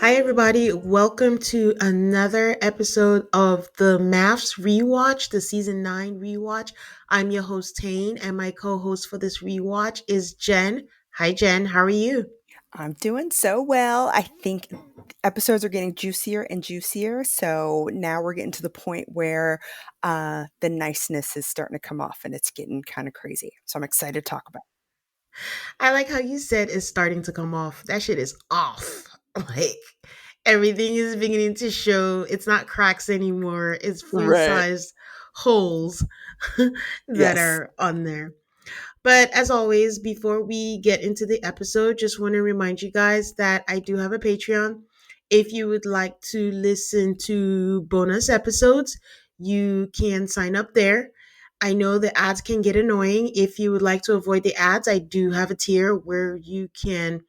Hi, everybody. Welcome to another episode of the MAFS Rewatch, the season 9 rewatch. I'm your host, Tane, and my co host for this rewatch is Jen. Hi, Jen. How are you? I'm doing so well. I think episodes are getting juicier and juicier. So now we're getting to the point where the niceness is starting to come off and it's getting kind of crazy. So I'm excited to talk about I like how you said it's starting to come off. That shit is off. Like, everything is beginning to show. It's not cracks anymore, it's it. full Right. size holes that Yes. are on there. But as always, before we get into the episode, just want to remind you guys that I do have a Patreon. If you would like to listen to bonus episodes, you can sign up there. I know the ads can get annoying. If you would like to avoid the ads, I do have a tier where you can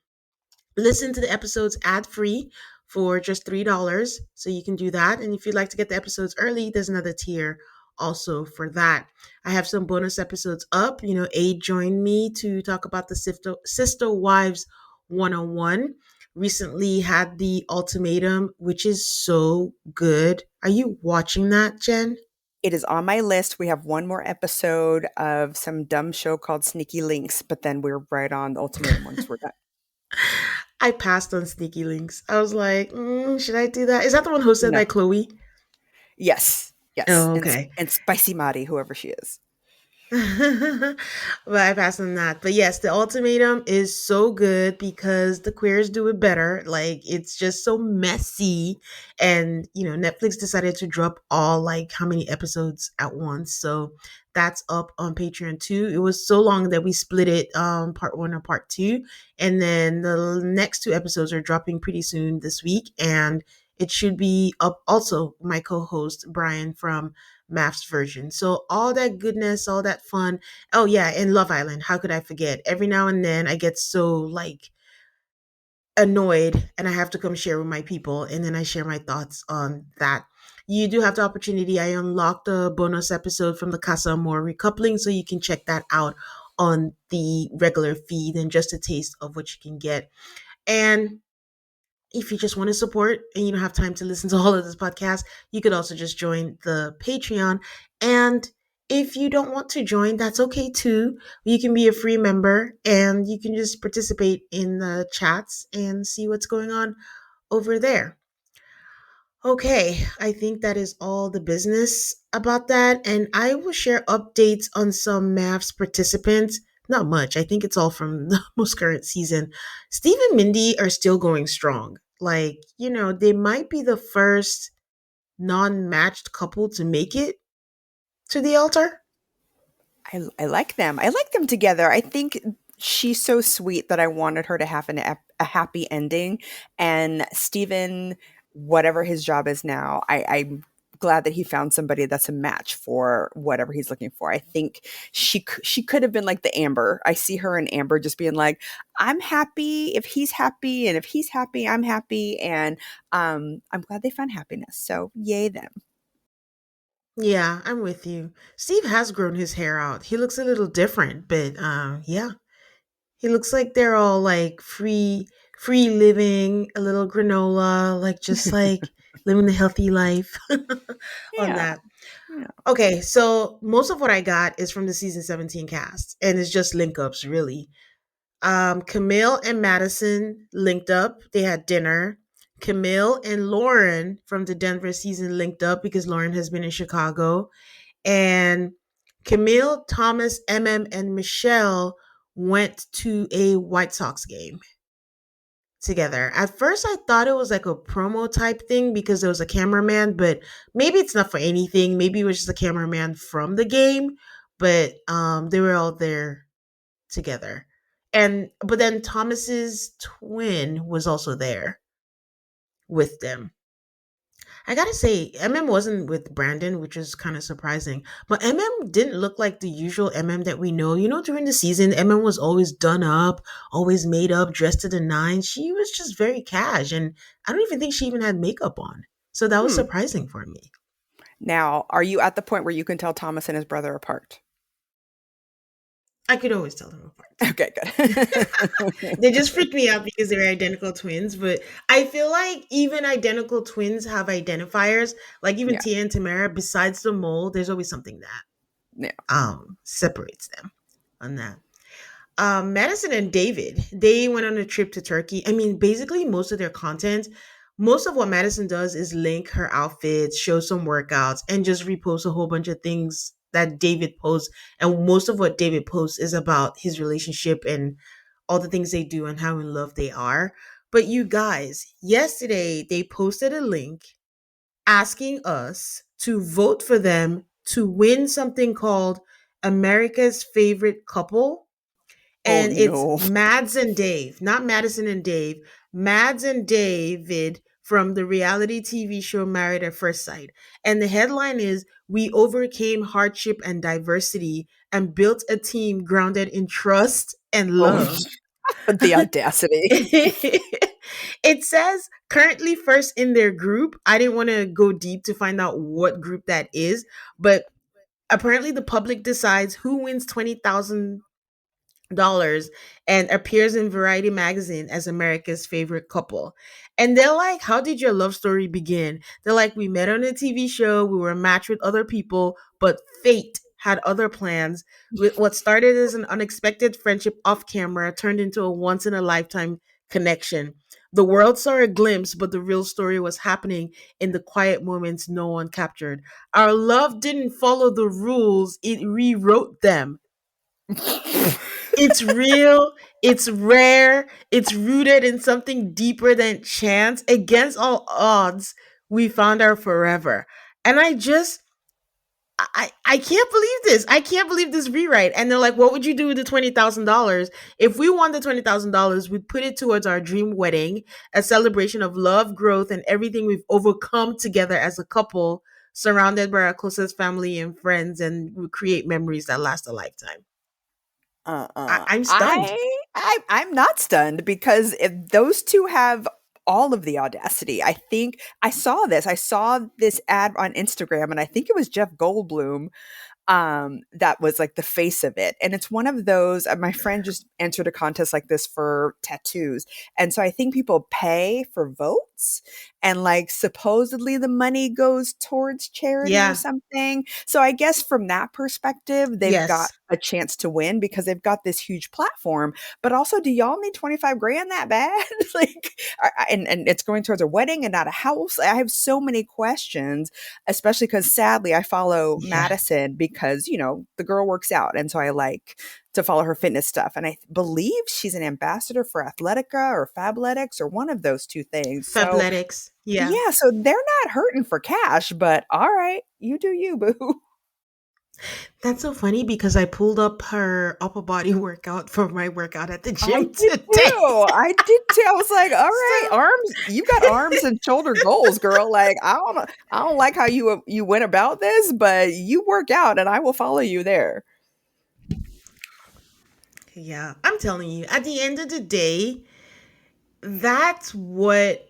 listen to the episodes ad free for just $3. So you can do that. And if you'd like to get the episodes early, there's another tier also for that. I have some bonus episodes up. Aid joined me to talk about the Sister Wives 101. Recently had the ultimatum, which is so good. Are you watching that, Jen? It is on my list. We have one more episode of some dumb show called Sneaky Links, but then we're right on the ultimatum once we're done. I passed on Sneaky Links. I was like, should I do that? Is that the one hosted No. by Chloe? Yes. Yes. Oh, And okay. and Spicy Mari, whoever she is. But I pass on that. But yes, the ultimatum is so good because the queers do it better. Like, it's just so messy. And Netflix decided to drop all, like, how many episodes at once. So that's up on Patreon too. It was so long that we split it, part one or part two. And then the next two episodes are dropping pretty soon this week. And it should be up also, my co-host Brian from MAFS version. So all that goodness, all that fun. Oh yeah, and Love Island. How could I forget? Every now and then I get so, like, annoyed and I have to come share with my people, and then I share my thoughts on that. You do have the opportunity. I unlocked a bonus episode from the Casa Amor recoupling, so you can check that out on the regular feed and just a taste of what you can get. And if you just want to support and you don't have time to listen to all of this podcast, you could also just join the Patreon. And if you don't want to join, that's okay too. You can be a free member and you can just participate in the chats and see what's going on over there. Okay, I think that is all the business about that. And I will share updates on some MAFS participants. Not much. I think it's all from the most current season. Steve and Mindy are still going strong. Like, they might be the first non matched couple to make it to the altar. I like them. I like them together. I think she's so sweet that I wanted her to have a happy ending. And Steven, whatever his job is now, I'm glad that he found somebody that's a match for whatever he's looking for. I think she could have been like the Amber. I see her and Amber just being like, I'm happy if he's happy, and if he's happy, I'm happy. And I'm glad they found happiness. So yay them. Yeah, I'm with you. Steve has grown his hair out. He looks a little different, but yeah. He looks like they're all, like, free living, a little granola, like, just like living the healthy life on Yeah. that. Yeah. Okay, so most of what I got is from the season 17 cast, and it's just link ups, really. Camille and Madison linked up. They had dinner. Camille and Lauren from the Denver season linked up because Lauren has been in Chicago. And Camille, Thomas, and Michelle went to a White Sox game together. At first, I thought it was like a promo type thing because there was a cameraman, but maybe it's not for anything. Maybe it was just a cameraman from the game, but they were all there together. And but then Thomas's twin was also there with them. I gotta say, MM wasn't with Brandon, which is kind of surprising. But MM didn't look like the usual MM that we know. During the season, MM was always done up, always made up, dressed to the nines. She was just very cash, and I don't even think she even had makeup on. So that was Hmm. surprising for me. Now, are you at the point where you can tell Thomas and his brother apart? I could always tell them apart. Okay, good. They just freak me out because they're identical twins, but I feel like even identical twins have identifiers. Like even Yeah, Tia and Tamara, besides the mole, there's always something that yeah. separates them on that. Madison and David, they went on a trip to Turkey. I mean, basically, most of their content, most of what Madison does is link her outfits, show some workouts, and just repost a whole bunch of things that David posts. And most of what David posts is about his relationship and all the things they do and how in love they are. But you guys, yesterday they posted a link asking us to vote for them to win something called America's Favorite Couple, Oh and it's no. Mads and Dave, not Madison and Dave. Mads and David from the reality TV show Married at First Sight. And the headline is "We overcame hardship and diversity and built a team grounded in trust and Oh, love." the audacity. It says currently first in their group. I didn't want to go deep to find out what group that is, but apparently the public decides who wins $20,000 and appears in Variety magazine as America's favorite couple. And they're like, "How did your love story begin?" They're like, "We met on a TV show, we were matched with other people, but fate had other plans. With what started as an unexpected friendship off camera turned into a once in a lifetime connection. The world saw a glimpse, but the real story was happening in the quiet moments no one captured. Our love didn't follow the rules, it rewrote them. It's real, it's rare, it's rooted in something deeper than chance. Against all odds, we found our forever." And I can't believe this. I can't believe this rewrite. And they're like, "What would you do with the $20,000? If we won the $20,000, we'd put it towards our dream wedding, a celebration of love, growth, and everything we've overcome together as a couple, surrounded by our closest family and friends, and we create memories that last a lifetime." Uh-uh. I'm stunned. I'm not stunned because if those two have all of the audacity. I think I saw this ad on Instagram, and I think it was Jeff Goldblum that was like the face of it. And it's one of those my friend just entered a contest like this for tattoos. And so I think people pay for votes, and like supposedly the money goes towards charity or Yeah. something. So I guess from that perspective they've got Yes. a chance to win because they've got this huge platform. But also, do y'all need 25 grand that bad? Like and it's going towards a wedding and not a house. I have so many questions, especially because sadly I follow Yeah. Madison because, the girl works out. And so I like to follow her fitness stuff. And I believe she's an ambassador for Athletica or Fabletics or one of those two things. So, Fabletics. Yeah. yeah, so they're not hurting for cash, but all right, you do you, boo. That's so funny because I pulled up her upper body workout for my workout at the I gym did today. too. I did too. I was like, all right, So arms, you got arms and shoulder goals, girl. Like, I don't like how you went about this, but you work out and I will follow you there. yeah, I'm telling you, at the end of the day, that's what,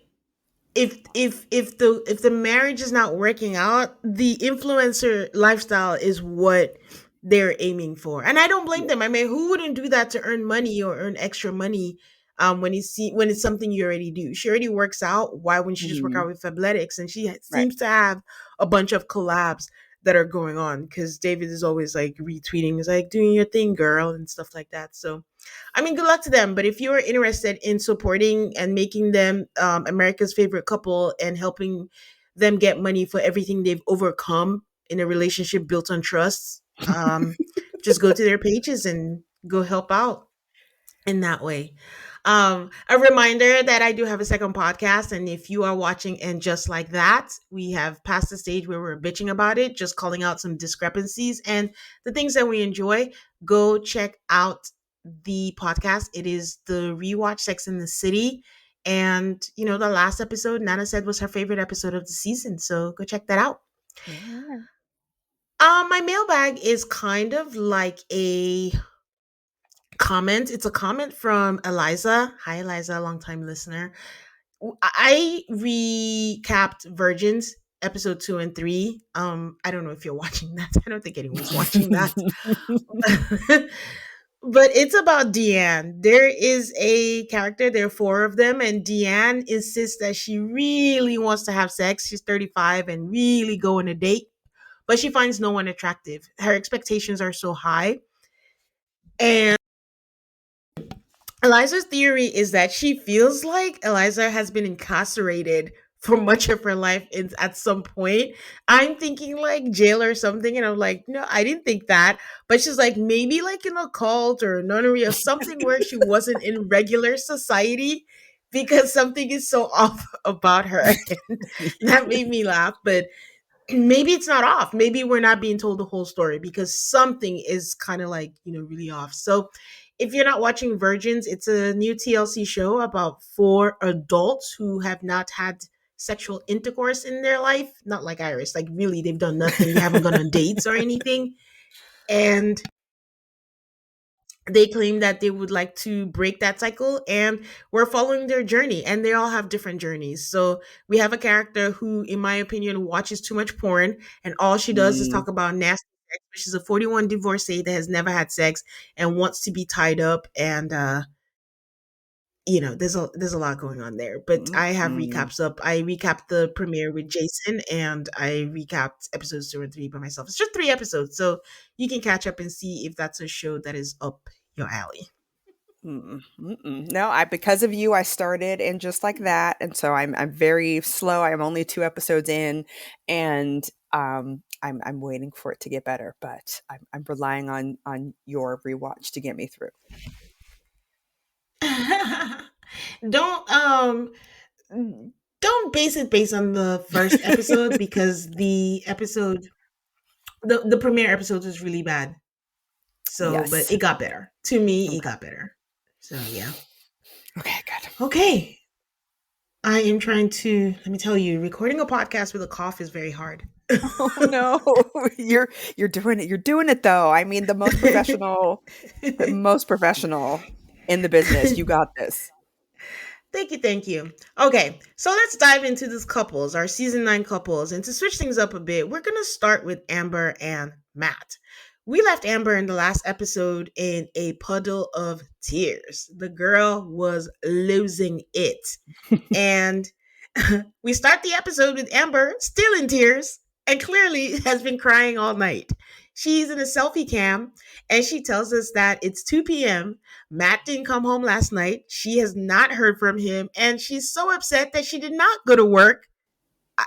if the marriage is not working out, the influencer lifestyle is what they're aiming for. And I don't blame Yeah. them. I mean, who wouldn't do that to earn money or earn extra money when it's something you already do? She already works out. Why wouldn't she just work Mhm. out with Fabletics? And she Right. seems to have a bunch of collabs that are going on because David is always like retweeting, is like, "Doing your thing, girl," and stuff like that. So I mean, good luck to them. But if you're interested in supporting and making them America's favorite couple and helping them get money for everything they've overcome in a relationship built on trust, just go to their pages and go help out in that way. A reminder that I do have a second podcast, and if you are watching and just like that, we have passed the stage where we're bitching about it, just calling out some discrepancies and the things that we enjoy. Go check out the podcast. It is the Rewatch Sex in the City. And the last episode Nana said was her favorite episode of the season. So go check that out. Yeah. My mailbag is kind of like a comment. It's a comment from Eliza. Hi, Eliza, longtime listener. I recapped Virgins episode 2 and 3. I don't know if you're watching that. I don't think anyone's watching that. But it's about Deanne. There is a character, there are four of them, and Deanne insists that she really wants to have sex. She's 35 and really go on a date, but she finds no one attractive. Her expectations are so high. And Eliza's theory is that she feels like Eliza has been incarcerated for much of her life at some point. I'm thinking like jail or something, and I'm like, no, I didn't think that. But she's like, maybe like in a cult or a nunnery or something where she wasn't in regular society because something is so off about her. And that made me laugh. But maybe it's not off. Maybe we're not being told the whole story because something is kind of like, really off. So if you're not watching Virgins, it's a new TLC show about four adults who have not had sexual intercourse in their life. Not like Iris, like really, they've done nothing. They haven't gone on dates or anything. And they claim that they would like to break that cycle, and we're following their journey, and they all have different journeys. So we have a character who, in my opinion, watches too much porn, and all she does is Mm, talk about nasty sex. She's a 41 divorcee that has never had sex and wants to be tied up, and there's a lot going on there. But I have mm, recaps up. I recapped the premiere with Jason, and I recapped episodes 2 and 3 by myself. It's just 3 episodes, so you can catch up and see if that's a show that is up your alley. No, I because of you, I started and just like that, and so I'm very slow. I'm only 2 episodes in, and I'm waiting for it to get better, but I'm relying on your rewatch to get me through. don't don't base it based on the first episode because the premiere episode was really bad. So, but Yes. it got better. To me, it Okay. got better. So yeah. Okay, good. Okay. I am trying to let me tell you, recording a podcast with a cough is very hard. Oh no, you're doing it. You're doing it though. I mean, the most professional in the business. You got this. Thank you, thank you. Okay, so let's dive into these couples, our season 9 couples. And to switch things up a bit, we're going to start with Amber and Matt. We left Amber in the last episode in a puddle of tears. The girl was losing it. And we start the episode with Amber still in tears and clearly has been crying all night. She's in a selfie cam and she tells us that it's 2 p.m. Matt didn't come home last night. She has not heard from him and she's so upset that she did not go to work. I,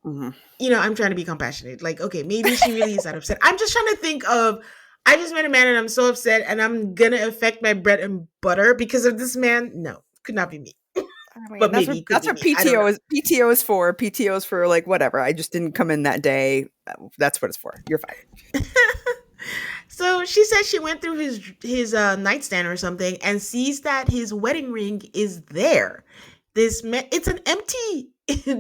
Mhm. I'm trying to be compassionate. Like, okay, maybe she really is that upset. I'm just trying to think of I just met a man and I'm so upset and I'm gonna affect my bread and butter because of this man. No, could not be me. I mean, But maybe it could that's be what me. I don't know. PTO is for. PTO is for like whatever. I just didn't come in that day. That's what it's for. You're fine. So she says she went through his nightstand or something and sees that his wedding ring is there. It's an empty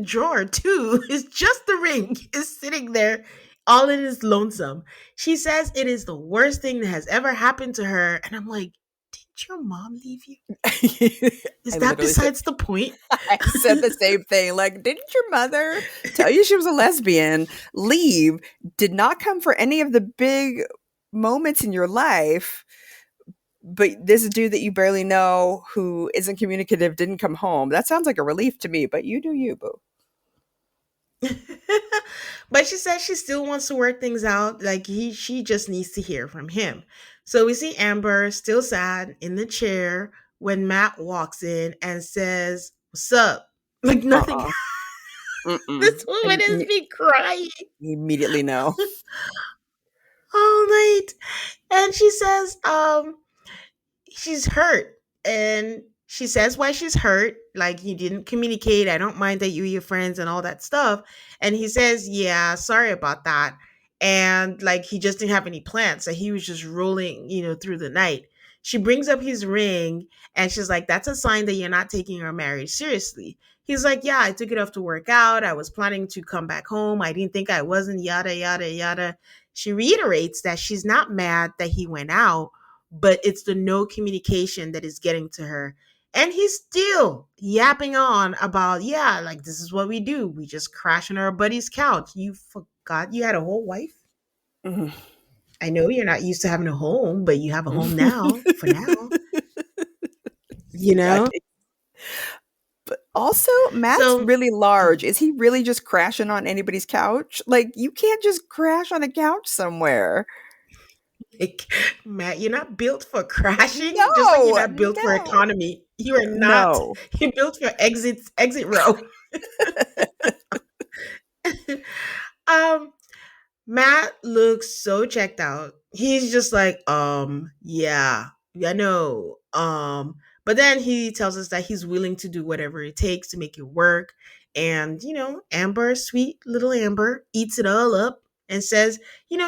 drawer too. It's just the ring is sitting there, all in his lonesome. She says it is the worst thing that has ever happened to her, and I'm like, did your mom leave you? Is I that literally said besides the point? I said the same thing. Like, didn't your mother tell you she was a lesbian? Leave. Did not come for any of the big moments in your life. But this dude that you barely know who isn't communicative didn't come home. That sounds like a relief to me, but you do you, boo. But she says she still wants to work things out. Like she just needs to hear from him. So we see Amber still sad in the chair when Matt walks in and says, "What's up?" Like nothing. Uh-uh. Mm-mm. This woman has been crying You immediately know. all night, and she says, she's hurt and she says why she's hurt, like you didn't communicate, I don't mind that you, your friends and all that stuff. And he says, yeah, sorry about that. And like he just didn't have any plans, so he was just rolling, through the night. She brings up his ring and she's like, that's a sign that you're not taking our marriage seriously. He's like, yeah, I took it off to work out, I was planning to come back home, I didn't think I wasn't, yada yada yada. She reiterates that she's not mad that he went out, but it's the no communication that is getting to her. And he's still yapping on about, yeah, like this is what we do. We just crash on our buddy's couch. You forgot you had a whole wife? Mhm. I know you're not used to having a home, but you have a home now, for now, you Yeah. know? But also, Matt's So, really large. Is he really just crashing on anybody's couch? Like, you can't just crash on a couch somewhere. like, Matt, you're not built for crashing, just like you're No, not built for no, economy. You are not. no. You're built for exit row. um, Matt looks so checked out. He's just like, yeah, I know. But then he tells us that he's willing to do whatever it takes to make it work. And, Amber, sweet little Amber, eats it all up and says,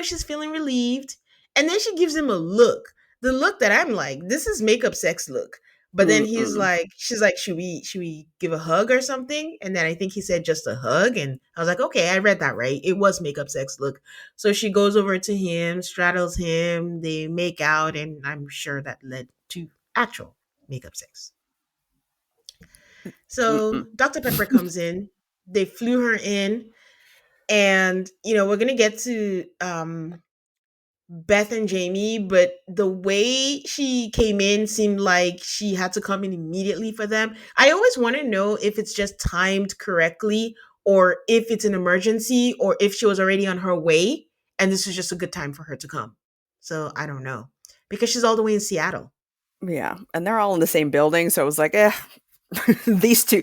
she's feeling relieved. And then she gives him a look. The look that I'm like, this is makeup sex look. But then Mm-mm. she's like, should we give a hug or something? And then I think he said just a hug. And I was like, okay, I read that right. It was makeup sex look. So she goes over to him, straddles him, they make out, and I'm sure that led to actual makeup sex. Mm-mm. So Dr. Pepper comes in, they flew her in, and we're gonna get to Beth and Jamie, but the way she came in seemed like she had to come in immediately for them. I always want to know if it's just timed correctly or if it's an emergency or if she was already on her way and this is just a good time for her to come. So I don't know because she's all the way in Seattle. Yeah, and they're all in the same building, so it was like, these two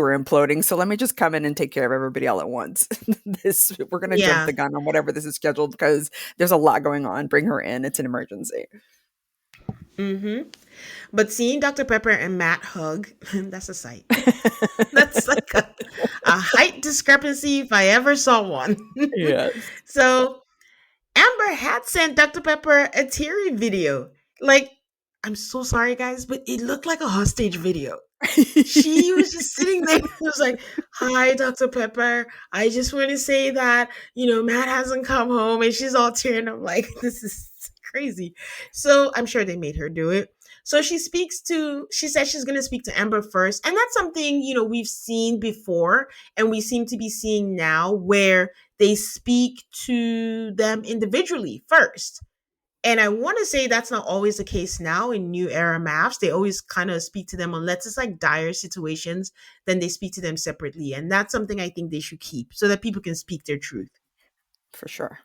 are imploding, so let me just come in and take care of everybody all at once. This we're gonna jump Yeah. the gun on whatever this is scheduled because there's a lot going on. Bring her in. It's an emergency. Mm-hmm. But seeing Dr. Pepper and Matt hug, that's a sight. That's like a height discrepancy if I ever saw one. Yes. So Amber had sent Dr. Pepper a teary video. Like, I'm so sorry, guys, but it looked like a hostage video. She was just sitting there. It was like, "Hi, Dr. Pepper. I just want to say that Matt hasn't come home," and she's all tearing. I'm like, "This is crazy." So I'm sure they made her do it. So she speaks to. She says she's going to speak to Amber first, and that's something we've seen before, and we seem to be seeing now, where they speak to them individually first. And I want to say that's not always the case now in new era maps. They always kind of speak to them unless it's like dire situations, then they speak to them separately. And that's something I think they should keep so that people can speak their truth. For sure.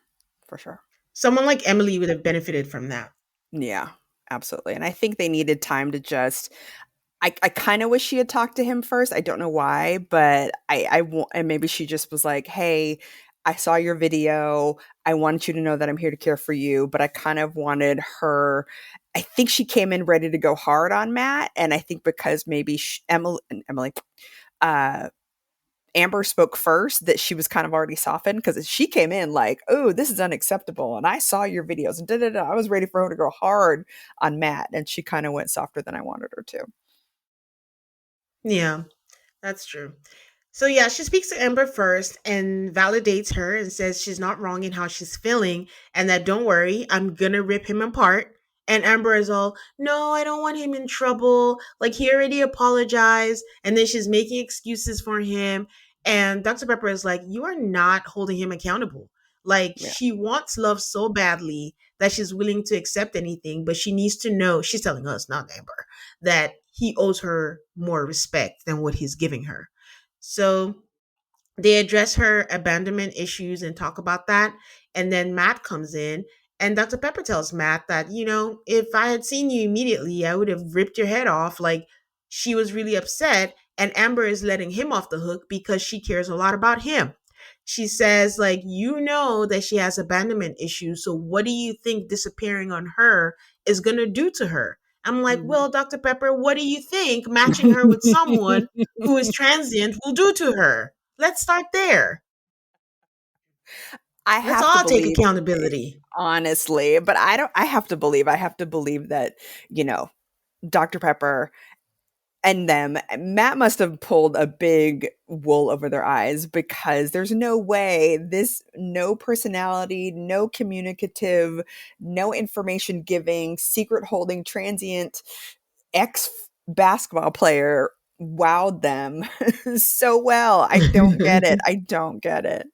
For sure. Someone like Emily would have benefited from that. Yeah, absolutely. And I think they needed time to just I kind of wish she had talked to him first. I don't know why, but and maybe she just was like, "Hey, I saw your video. I wanted you to know that I'm here to care for you." But I kind of wanted her. I think she came in ready to go hard on Matt, and I think because maybe Emily, uh, Amber spoke first, that she was kind of already softened because she came in like, "Oh, this is unacceptable," and I saw your videos and da da da. I was ready for her to go hard on Matt, and she kind of went softer than I wanted her to. Yeah, that's true. So yeah, she speaks to Amber first and validates her and says she's not wrong in how she's feeling and that don't worry, I'm gonna rip him apart. And Amber is all, no, I don't want him in trouble. Like he already apologized. And then she's making excuses for him. And Dr. Pepper is like, you are not holding him accountable. Like Yeah. she wants love so badly that she's willing to accept anything, but she needs to know, she's telling us, not Amber, that he owes her more respect than what he's giving her. So they address her abandonment issues and talk about that. And then Matt comes in, and Dr. Pepper tells Matt that, if I had seen you immediately, I would have ripped your head off. Like she was really upset. And Amber is letting him off the hook because she cares a lot about him. She says, like, that she has abandonment issues. So what do you think disappearing on her is going to do to her? I'm like, Mhm. well, Dr. Pepper, what do you think matching her with someone who is transient will do to her? Let's start there. I Let's have to all take believe, accountability. honestly, but I have to believe that, you know, Dr. Pepper and them, Matt must have pulled a big wool over their eyes because there's no way this no personality, no communicative, no information giving, secret holding, transient ex basketball player wowed them so well. I don't get it. I don't get it.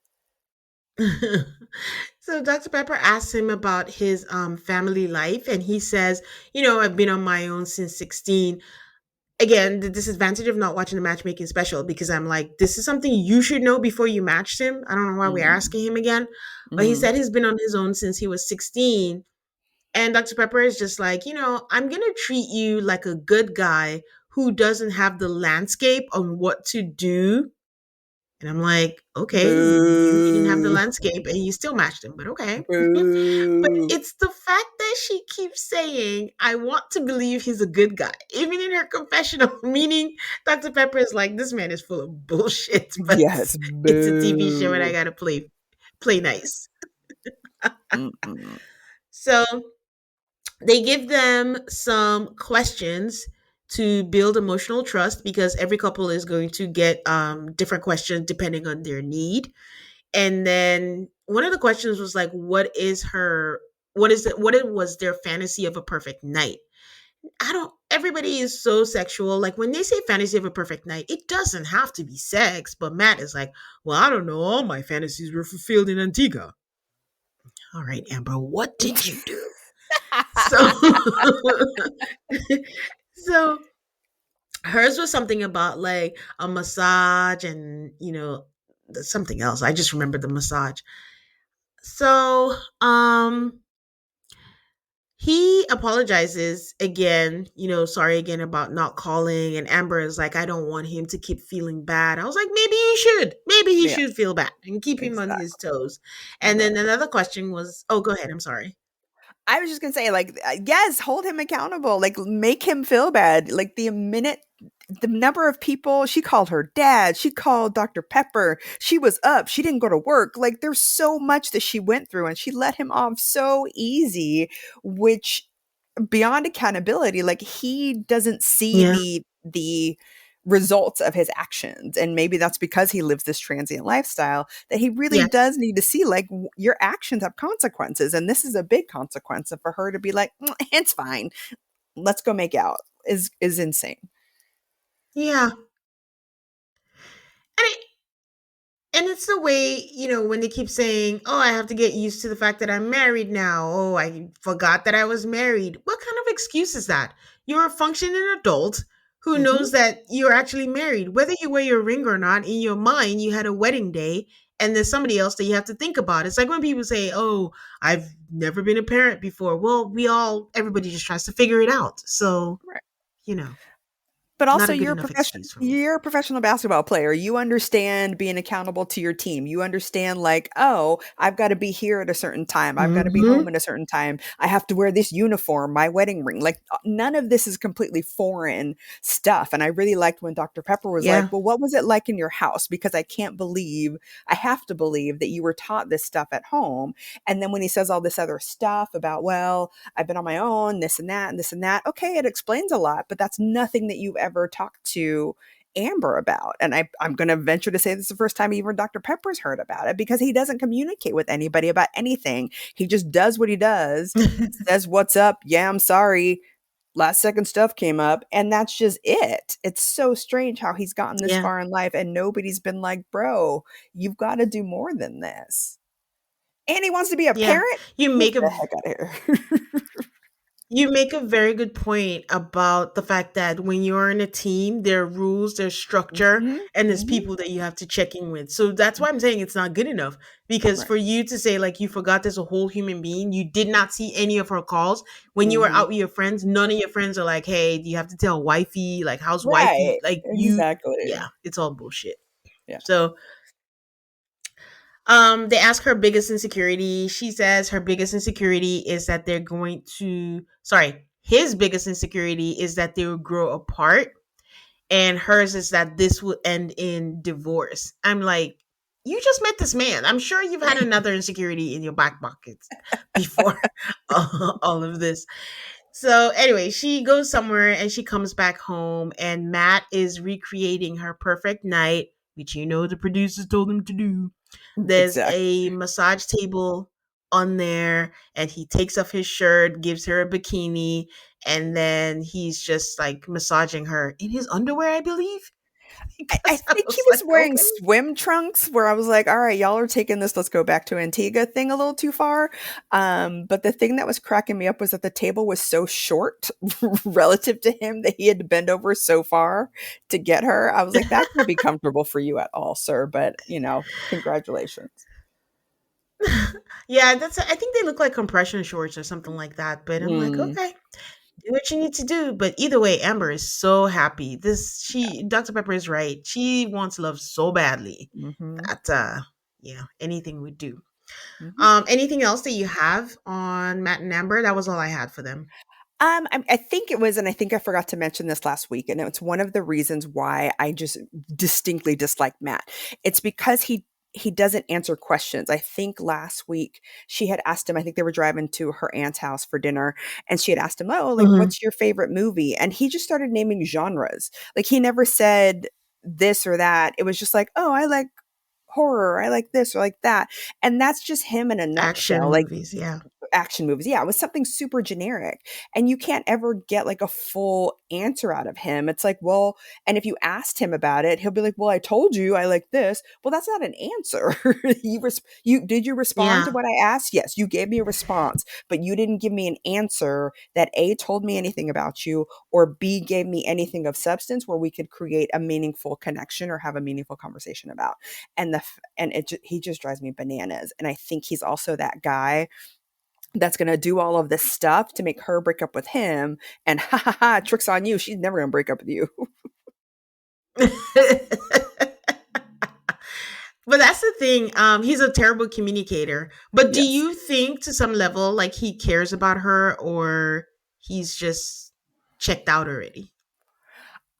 So Dr. Pepper asks him about his family life, and he says, I've been on my own since 16. Again, the disadvantage of not watching the matchmaking special, because I'm like, this is something you should know before you matched him. I don't know why we're Mhm. asking him again. But he Mhm. said he's been on his own since he was 16. And Dr. Pepper is just like, I'm going to treat you like a good guy who doesn't have the landscape on what to do. And I'm like, okay, you didn't have the Boo. landscape and you still matched him, but okay. But Boo. it's the fact that she keeps saying, I want to believe he's a good guy, even in her confessional, meaning Dr. Pepper is like, this man is full of bullshit, but Yes, it's a TV show and I boo. gotta play nice. Mm-mm. So they give them some questions to build emotional trust, because every couple is going to get different questions depending on their need. And then one of the questions was like, what it was their fantasy of a perfect night. I don't Everybody is so sexual. Like when they say fantasy of a perfect night, it doesn't have to be sex. But Matt is like, well, I don't know. All my fantasies were fulfilled in Antigua. All right, Amber, what did you do? So so hers was something about like a massage and something else. I just remember the massage. So he apologizes again, sorry again about not calling. And Amber is like, I don't want him to keep feeling bad. I was like, maybe you should. Maybe he Yeah, should feel bad and keep him on his exactly. toes. And then Right. another question was, oh, go ahead. I'm sorry. I was just gonna say, like, yes, hold him accountable. Like, make him feel bad. Like the number of people she called her dad, she called Dr. Pepper. She was up. She didn't go to work. Like, there's so much that she went through, and she let him off so easy, which beyond accountability, like he doesn't see Yeah. the results of his actions, and maybe that's because he lives this transient lifestyle that he really Yes. does need to see like your actions have consequences, and this is a big consequence. And for her to be like, it's fine, let's go make out, is insane. Yeah. And And it's the way, when they keep saying, oh, I have to get used to the fact that I'm married now. Oh, I forgot that I was married. What kind of excuse is that? You're a functioning adult who Hmm. knows that you're actually married. Whether you wear your ring or not, in your mind, you had a wedding day and there's somebody else that you have to think about. It's like when people say, oh, I've never been a parent before. Well, everybody just tries to figure it out. So, Right. you know, But not also a good enough excuse for me. you're a professional basketball player. You understand being accountable to your team. You understand like, oh, I've got to be here at a certain time. I've got to be home Hmm. at a certain time. I have to wear this uniform, my wedding ring. Like none of this is completely foreign stuff. And I really liked when Dr. Pepper was like, Yeah. "Well, what was it like in your house?" Because I have to believe that you were taught this stuff at home. And then when he says all this other stuff about, well, I've been on my own, this and that, and this and that. Okay, it explains a lot, but that's nothing that you've ever talked to Amber about. And I'm going to venture to say this is the first time even Dr. Pepper's heard about it because he doesn't communicate with anybody about anything. He just does what he does, says, "What's up? Yeah, I'm sorry. Last second stuff came up." And that's just it. It's so strange how he's gotten this Yeah. far in life and nobody's been like, "Bro, you've got to do more than this." And he wants to be a Yeah. parent? You Get make a the heck out of here. You make a very good point about the fact that when you're in a team, there are rules, there's structure, Mhm, and there's mhm, people that you have to check in with. So that's why I'm saying it's not good enough. Because right, for you to say, like, you forgot there's a whole human being, you did not see any of her calls. When you were mhm. out with your friends, none of your friends are like, hey, do you have to tell wifey? Like, how's wifey? Right, Like, yeah, exactly. it's all bullshit. Yeah. So they ask her biggest insecurity. She says her biggest insecurity is that they're going to, sorry, his biggest insecurity is that they will grow apart. And hers is that this will end in divorce. I'm like, you just met this man. I'm sure you've had another insecurity in your back pockets before all of this. So anyway, she goes somewhere and she comes back home, and Matt is recreating her perfect night, which the producers told him to do. There's Exactly. a massage table on there, and he takes off his shirt, gives her a bikini, and then he's just like massaging her in his underwear, I believe. I because I think he was was like, wearing okay. swim trunks where I was like, all right, y'all are taking this let's go back to Antigua thing a little too far. But the thing that was cracking me up was that the table was so short relative to him that he had to bend over so far to get her. I was like, that can't be comfortable for you at all, sir. But, congratulations. Yeah, that's. I think they look like compression shorts or something like that. But I'm like, Mm, okay, do what you need to do. But either way, Amber is so happy. Dr. Pepper is right. She wants love so badly hmm that yeah, anything would do. hmm Anything else that you have on Matt and Amber? That was all I had for them. I think it was, and I think I forgot to mention this last week, and it's one of the reasons why I just distinctly dislike Matt. It's because he doesn't answer questions. I think last week she had asked him. I think they were driving to her aunt's house for dinner, and she had asked him, "Oh, like Hmm. what's your favorite movie?" And he just started naming genres. Like he never said this or that. It was just like, "Oh, I like horror. I like this or like that," and that's just him in a nutshell. Action Like movies, yeah. action movies. Yeah, it was something super generic. And you can't ever get like a full answer out of him. It's like, well, and if you asked him about it, he'll be like, "Well, I told you I like this." Well, that's not an answer. You did you respond to Yeah. what I asked? Yes, you gave me a response, but you didn't give me an answer that A told me anything about you or B gave me anything of substance where we could create a meaningful connection or have a meaningful conversation about. He just drives me bananas. And I think he's also that guy that's going to do all of this stuff to make her break up with him and ha ha ha tricks on you, she's never going to break up with you. But that's the thing. He's a terrible communicator. But do Yes. you think to some level like he cares about her or he's just checked out already?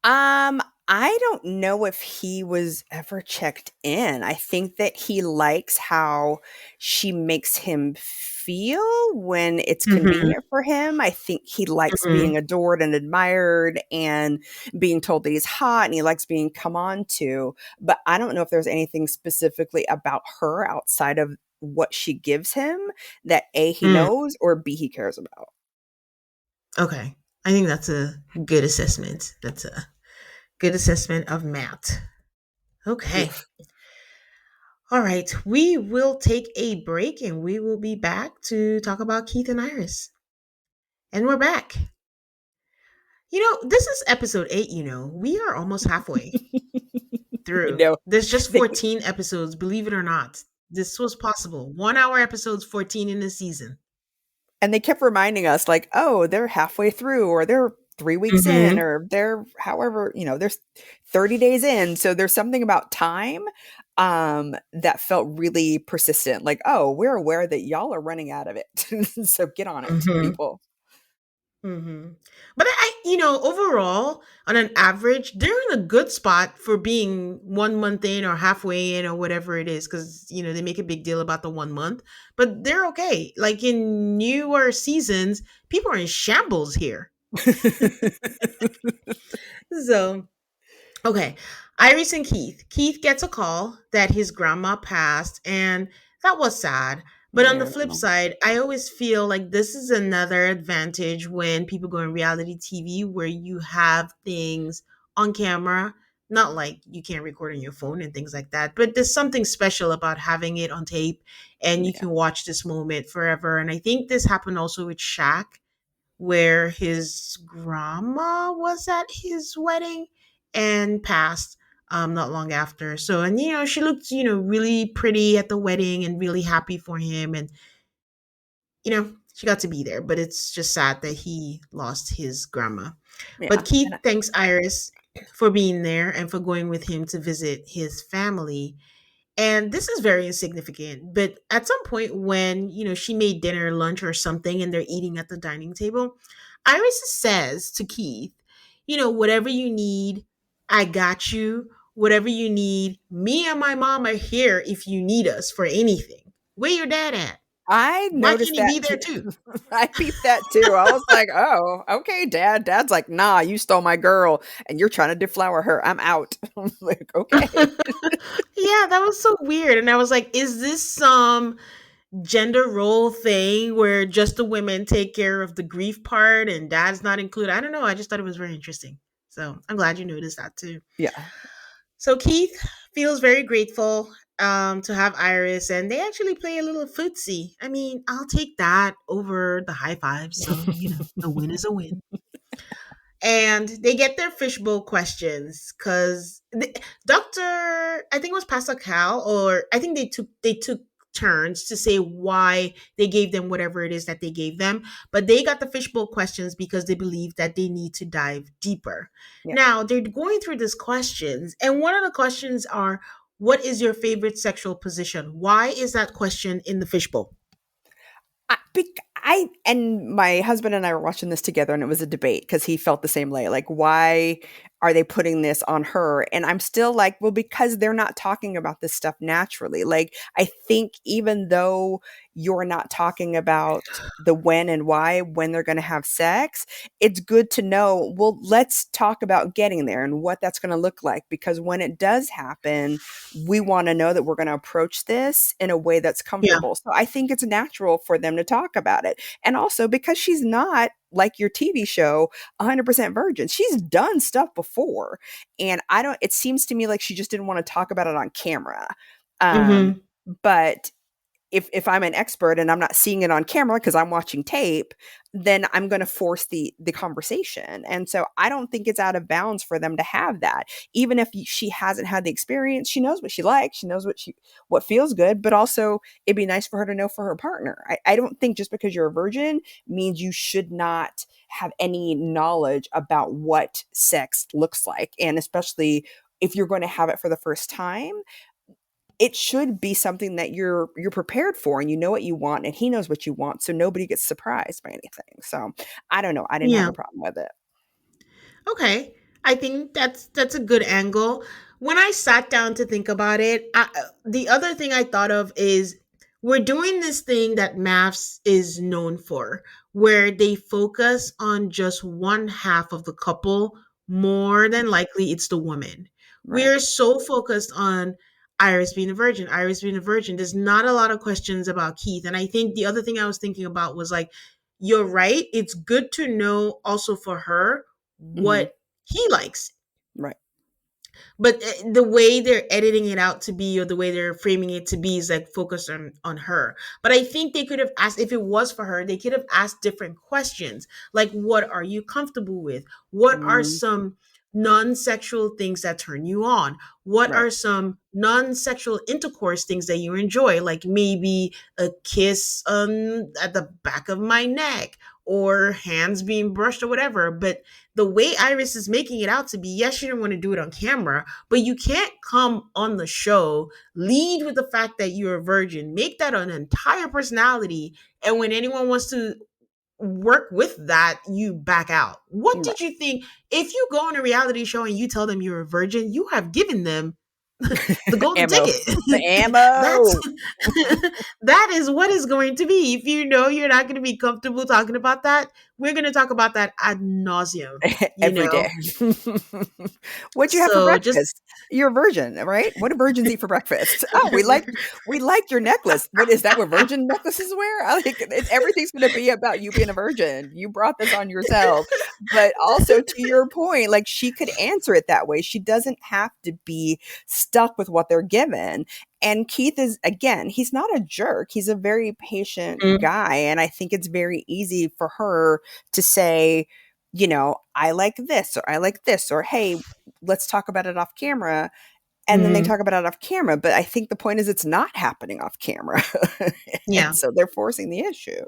um I don't know if he was ever checked in. I think that he likes how she makes him feel when it's Mhm. convenient for him. I think he likes being Mhm. adored and admired and being told that he's hot and he likes being come on to. But I don't know if there's anything specifically about her outside of what she gives him that A, he Mm. knows or B, he cares about. Okay. I think that's a good assessment. That's a good assessment of Matt. Okay. Oof. All right. We will take a break and we will be back to talk about Keith and Iris. And we're back. This is episode 8, We are almost halfway I through. know. There's just They 14 episodes, believe it or not. This was possible. 1 hour episodes, 14 in the season. And they kept reminding us, like, oh, they're halfway through, or they're 3 weeks in, Hmm. or they're however, there's 30 days in. So there's something about time that felt really persistent. Like, oh, we're aware that y'all are running out of it. So get on it, Hmm. people. Hmm. But overall, on an average, they're in a good spot for being 1 month in or halfway in or whatever it is, because they make a big deal about the 1 month, but they're okay. Like in newer seasons, people are in shambles here. So okay. Iris and Keith. Keith gets a call that his grandma passed, and that was sad. But on the Yeah. flip side, I always feel like this is another advantage when people go in reality TV where you have things on camera. Not like you can't record on your phone and things like that, but there's something special about having it on tape and you Yeah. can watch this moment forever. And I think this happened also with Shaq where his grandma was at his wedding and passed not long after. So, and she looked, really pretty at the wedding and really happy for him. And, she got to be there, but it's just sad that he lost his grandma. But Yeah. Keith thanks Iris for being there and for going with him to visit his family. And this is very insignificant, but at some point when, she made dinner, lunch, or something, and they're eating at the dining table, Iris says to Keith, whatever you need, I got you. Whatever you need, me and my mom are here if you need us for anything. Where your dad at? I Why can't noticed he be that there too. too? I peeped that too. I was like, oh, okay, dad. Dad's like, nah, you stole my girl and you're trying to deflower her. I'm out. I'm like, okay. Yeah, that was so weird. And I was like, is this some gender role thing where just the women take care of the grief part and dad's not included? I don't know. I just thought it was very interesting. So I'm glad you noticed that too. Yeah. So Keith feels very grateful to have Iris, and they actually play a little footsie. I mean, I'll take that over the high five. So a win is a win. And they get their fishbowl questions because Doctor, I think it was Pastor Cal, or I think they took turns to say why they gave them whatever it is that they gave them, but they got the fishbowl questions because they believe that they need to dive deeper. Yeah. Now they're going through these questions, and one of the questions are, "What is your favorite sexual position?" Why is that question in the fishbowl? I and my husband and I were watching this together, and it was a debate because he felt the same way. Like, why are they putting this on her? And I'm still like, well, because they're not talking about this stuff naturally. Like, I think even though you're not talking about the when and why when they're going to have sex, it's good to know, well, let's talk about getting there and what that's going to look like. Because when it does happen, we want to know that we're going to approach this in a way that's Yeah. comfortable. So I think it's natural for them to talk about it. And also because she's not like your TV show 100% virgin. She's done stuff before. And I don't it seems to me like she just didn't want to talk about it on camera. Um Mm-hmm. but if I'm an expert and I'm not seeing it on camera because I'm watching tape, then I'm going to force the conversation. And so I don't think it's out of bounds for them to have that. Even if she hasn't had the experience, she knows what she likes, she knows what feels good, but also it'd be nice for her to know for her partner. I don't think just because you're a virgin means you should not have any knowledge about what sex looks like. And especially if you're going to have it for the first time, it should be something that you're prepared for and you know what you want and he knows what you want so nobody gets surprised by anything. So I don't know, I didn't have Yeah. a problem with it. Okay. I think that's a good angle. When I sat down to think about it, the other thing I thought of is we're doing this thing that MAFS is known for, where they focus on just one half of the couple. More than likely, it's the woman. Right. We're so focused on Iris being a virgin, Iris being a virgin. There's not a lot of questions about Keith. And I think the other thing I was thinking about was like, you're right. It's good to know also for her Hmm. what he likes, Right. but the way they're editing it out to be, or the way they're framing it to be, is like focused on her. But I think they could have asked, if it was for her, they could have asked different questions, like, what are you comfortable with? What are Mm, some non-sexual things that turn you on? What right. are some non-sexual intercourse things that you enjoy, like maybe a kiss at the back of my neck, or hands being brushed, or whatever. But the way Iris is making it out to be, yes, she didn't want to do it on camera, but you can't come on the show, lead with the fact that you're a virgin, make that an entire personality, and when anyone wants to work with that, you back out. What Right. did you think? If you go on a reality show and you tell them you're a virgin, you have given them the golden Ammo. ticket. The That's ammo. that is what is going to be. If you know you're not going to be comfortable talking about that, we're going to talk about that ad nauseum. You Every day. know, What'd you have for so just breakfast? You're a virgin, right? What do virgins eat for breakfast? Oh, we liked your necklace. What is that? What virgin necklaces wear? I like everything's going to be about you being a virgin. You brought this on yourself. But also to your point, like she could answer it that way. She doesn't have to be stuck with what they're given. And Keith is, again, he's not a jerk. He's a very patient Mm, guy. And I think it's very easy for her to say, I like this, or I like this, or hey, let's talk about it off camera. And then they mhm. talk about it off camera. But I think the point is it's not happening off camera. And Yeah. so they're forcing the issue.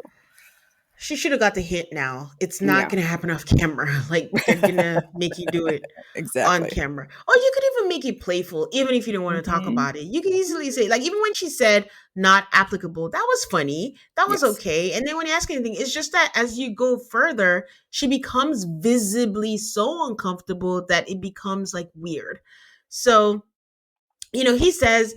She should have got the hint now. It's not Yeah, going to happen off camera. Like, they're going to make you do it on exactly. camera. Or you could even make it playful, even if you don't want to talk Hmm. about it. You could easily say, like, even when she said not applicable, that was funny. That was Yes. okay. And then when you ask anything, it's just that as you go further, she becomes visibly so uncomfortable that it becomes like weird. So, he says,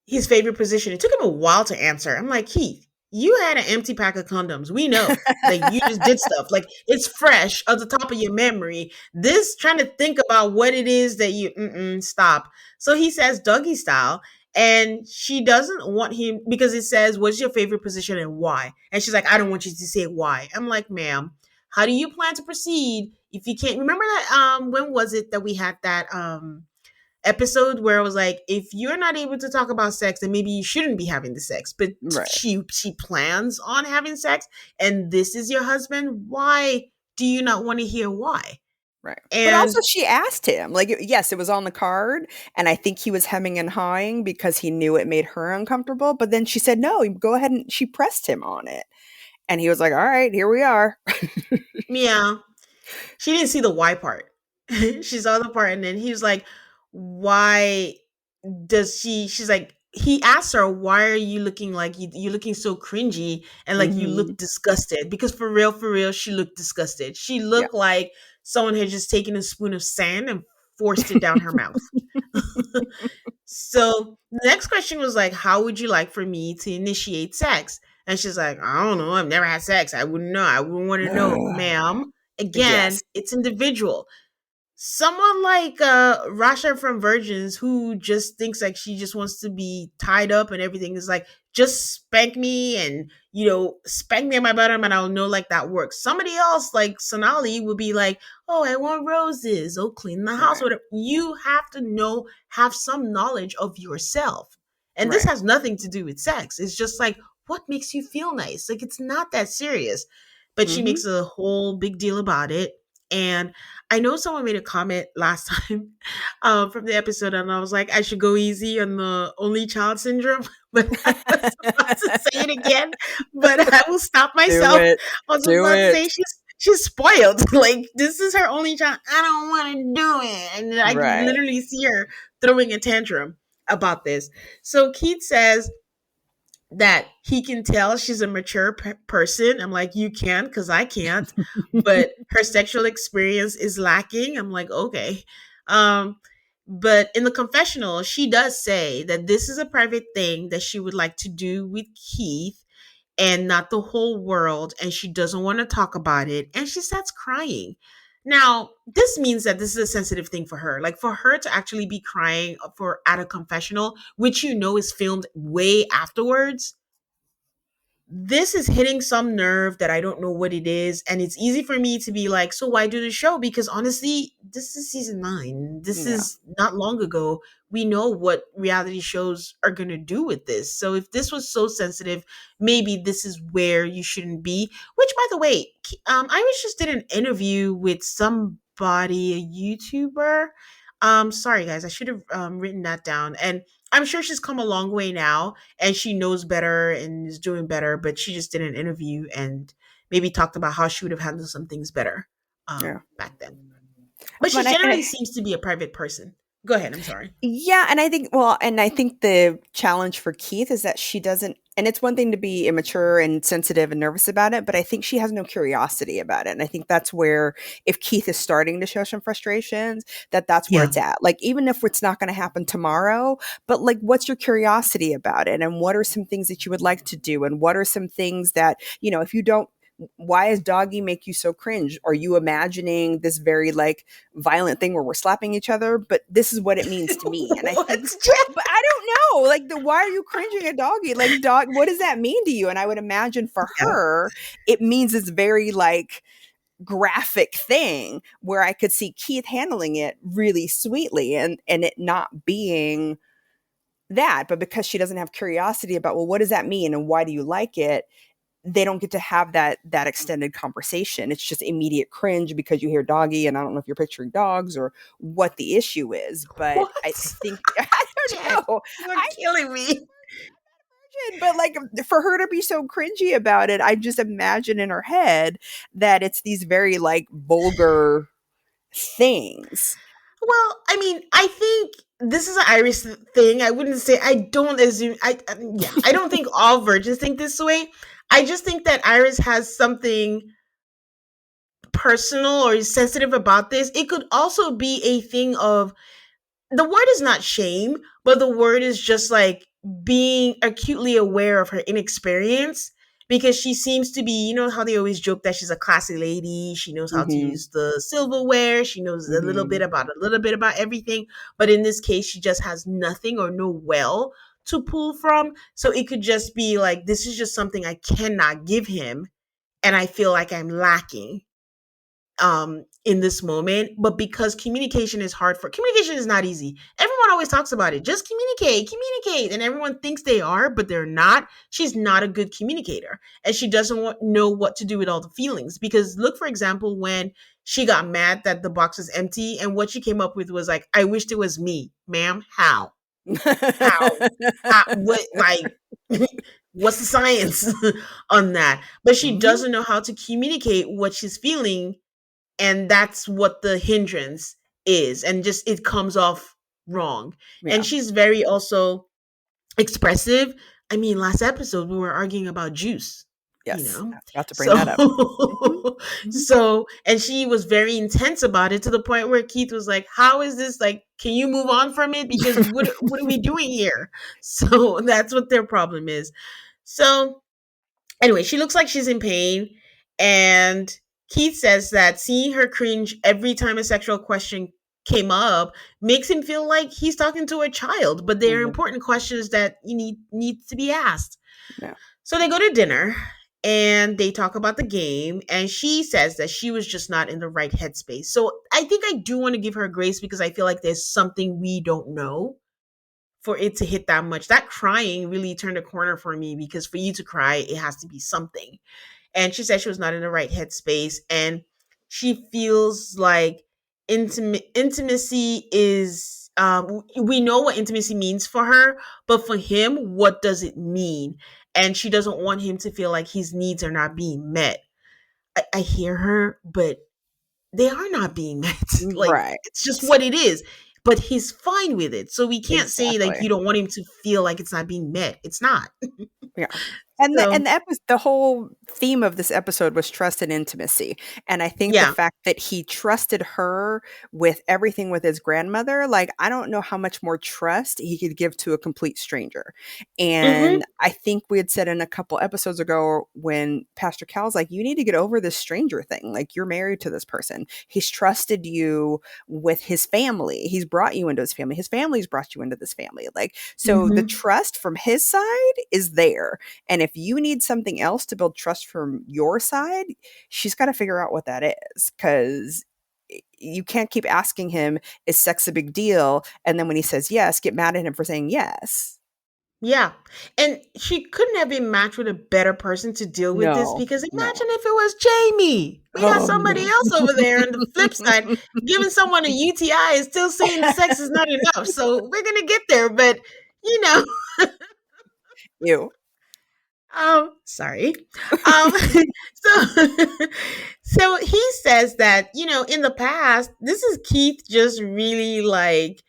his favorite position. It took him a while to answer. I'm like, Keith, you had an empty pack of condoms. We know. Like, you just did stuff. Like, it's fresh at the top of your memory. This trying to think about what it is that stop. So he says doggy style. And she doesn't want him because it says, what's your favorite position and why? And she's like, I don't want you to say why. I'm like, ma'am, how do you plan to proceed if you can't remember that? When was it that we had that episode where it was like, if you're not able to talk about sex, then maybe you shouldn't be having the sex. But Right. she plans on having sex, and this is your husband. Why do you not want to hear why? Right. But also And she asked him, like, yes, it was on the card, and I think he was hemming and hawing because he knew it made her uncomfortable, but then she said, "No, go ahead," and she pressed him on it. And he was like, "All right, here we are." yeah, she didn't see the why part. She saw the part, and then he was like, why does she's like, he asked her, why are you looking like you're looking so cringy and like you look Mhm. disgusted? Because for real, she looked disgusted. She Yeah. looked like someone had just taken a spoon of sand and forced it down her mouth. So the next question was like, how would you like for me to initiate sex? And she's like, I don't know. I've never had sex. I wouldn't know. I wouldn't want to know, ma'am. Again, Yes. it's individual. Someone like Rasha from Virgins, who just thinks like she just wants to be tied up and everything, is like, just spank me and spank me on my bottom and I'll know like that works. Somebody else like Sonali would be like, oh, I want roses, oh, clean the house, Right. whatever. You have to know, have some knowledge of yourself. And this Right. has nothing to do with sex. It's just like, what makes you feel nice? Like, it's not that serious. But she Mhm. makes a whole big deal about it. And I know someone made a comment last time from the episode, and I was like, I should go easy on the only child syndrome, but I was about to say it again, but I will stop Do myself. it. I was Do about to say it. she's spoiled. Like, this is her only child. I don't want to do it, and I can Right. literally see her throwing a tantrum about this. So Keith says that he can tell she's a mature person. I'm like, you can, because I can't. But her sexual experience is lacking. I'm like, okay. Um, but in the confessional, she does say that this is a private thing that she would like to do with Keith and not the whole world. And she doesn't want to talk about it. And she starts crying. Now, this means that this is a sensitive thing for her. Like, for her to actually be crying for at a confessional, which is filmed way afterwards, this is hitting some nerve that I don't know what it is. And it's easy for me to be like, so why do the show? Because honestly, this is season 9. This Yeah. is not long ago. We know what reality shows are going to do with this. So if this was so sensitive, maybe this is where you shouldn't be. Which, by the way, I was just did an interview with somebody, a YouTuber. Sorry guys, I should have written that down. And I'm sure she's come a long way now and she knows better and is doing better, but she just did an interview and maybe talked about how she would have handled some things better Yeah. back then. But she But I, and generally I seems to be a private person. Go ahead. I'm sorry. Yeah, and I think well, and I think the challenge for Keith is that she doesn't and it's one thing to be immature and sensitive and nervous about it, but I think she has no curiosity about it. And I think that's where if Keith is starting to show some frustrations, that's where Yeah. it's at. Like even if it's not going to happen tomorrow, but like what's your curiosity about it and what are some things that you would like to do and what are some things that, if you don't why does doggy make you so cringe? Are you imagining this very like violent thing where we're slapping each other? But this is what it means to me. And I What? think, but I don't know. Like why are you cringing at doggy? Like dog, what does that mean to you? And I would imagine for Yeah. her, it means this very like graphic thing where I could see Keith handling it really sweetly and it not being that, but because she doesn't have curiosity about, well, what does that mean and why do you like it? They don't get to have that extended conversation. It's just immediate cringe because you hear doggy, and I don't know if you're picturing dogs or what the issue is, but I What? think I don't Jen, know. you're I killing me. imagine, but like for her to be so cringy about it, I just imagine in her head that it's these very like vulgar things. Well, I mean, I think this is an Irish thing. I wouldn't say, I don't assume. Yeah, I don't think all virgins think this way. I just think that Iris has something personal or is sensitive about this. It could also be a thing of, the word is not shame, but the word is just like being acutely aware of her inexperience, because she seems to be, how they always joke that she's a classy lady. She knows how to Hmm. use the silverware. She knows Hmm. a little bit about everything. But in this case, she just has nothing or no well to pull from. So it could just be like, this is just something I cannot give him. And I feel like I'm lacking. in this moment, but because communication is not easy. Everyone always talks about it. Just communicate, and everyone thinks they are, but they're not. She's not a good communicator, and she doesn't know what to do with all the feelings. Because look, for example, when she got mad that the box was empty, and what she came up with was like, "I wished it was me, ma'am. How? What? Like, what's the science on that?" But she Mhm. doesn't know how to communicate what she's feeling, and that's what the hindrance is, and just it comes off wrong. And Yeah. she's very also expressive. I mean, last episode we were arguing about juice, you Yes. know. I was about to bring So that up. Mhm. Mhm. and she was very intense about it, to the point where Keith was like, "How is this, like, can you move on from it, because what are we doing here?" So that's what their problem is. So anyway, she looks like she's in pain, and Keith says that seeing her cringe every time a sexual question came up makes him feel like he's talking to a child, but they are Mhm. important questions that you need to be asked. Yeah. So they go to dinner and they talk about the game, and she says that she was just not in the right headspace. So I think I do want to give her grace, because I feel like there's something we don't know for it to hit that much. That crying really turned a corner for me, because for you to cry, it has to be something. And she said she was not in the right headspace, and she feels like intimacy is we know what intimacy means for her, but for him, what does it mean? And she doesn't want him to feel like his needs are not being met. I hear her, but they are not being met. Like, Right. it's just So what it is. But he's fine with it. So we can't say like exactly. you don't want him to feel like it's not being met. It's not. Yeah. And So the whole theme of this episode was trust and intimacy. And I think the yeah. fact that he trusted her with everything with his grandmother, like I don't know how much more trust he could give to a complete stranger. Hmm. And I think we had said in a couple episodes ago when Pastor Cal's like, you need to get over this stranger thing. Like you're married to this person. He's trusted you with his family. He's brought you into his family. His family's brought you into this family. Like, so the Hmm. trust from his side is there. And if you need something else to build trust from your side, she's got to figure out what that is, because you can't keep asking him, is sex a big deal? And then when he says yes, get mad at him for saying yes. Yeah. And she couldn't have been matched with a better person to deal with this, No, because no. imagine if it was Jamie. We got Oh, somebody no. else over there on the flip side, giving someone a UTI and still saying the sex is not enough. So we're going to get there. But, you know, Ew. sorry. So, so he says that, in the past, this is Keith just really like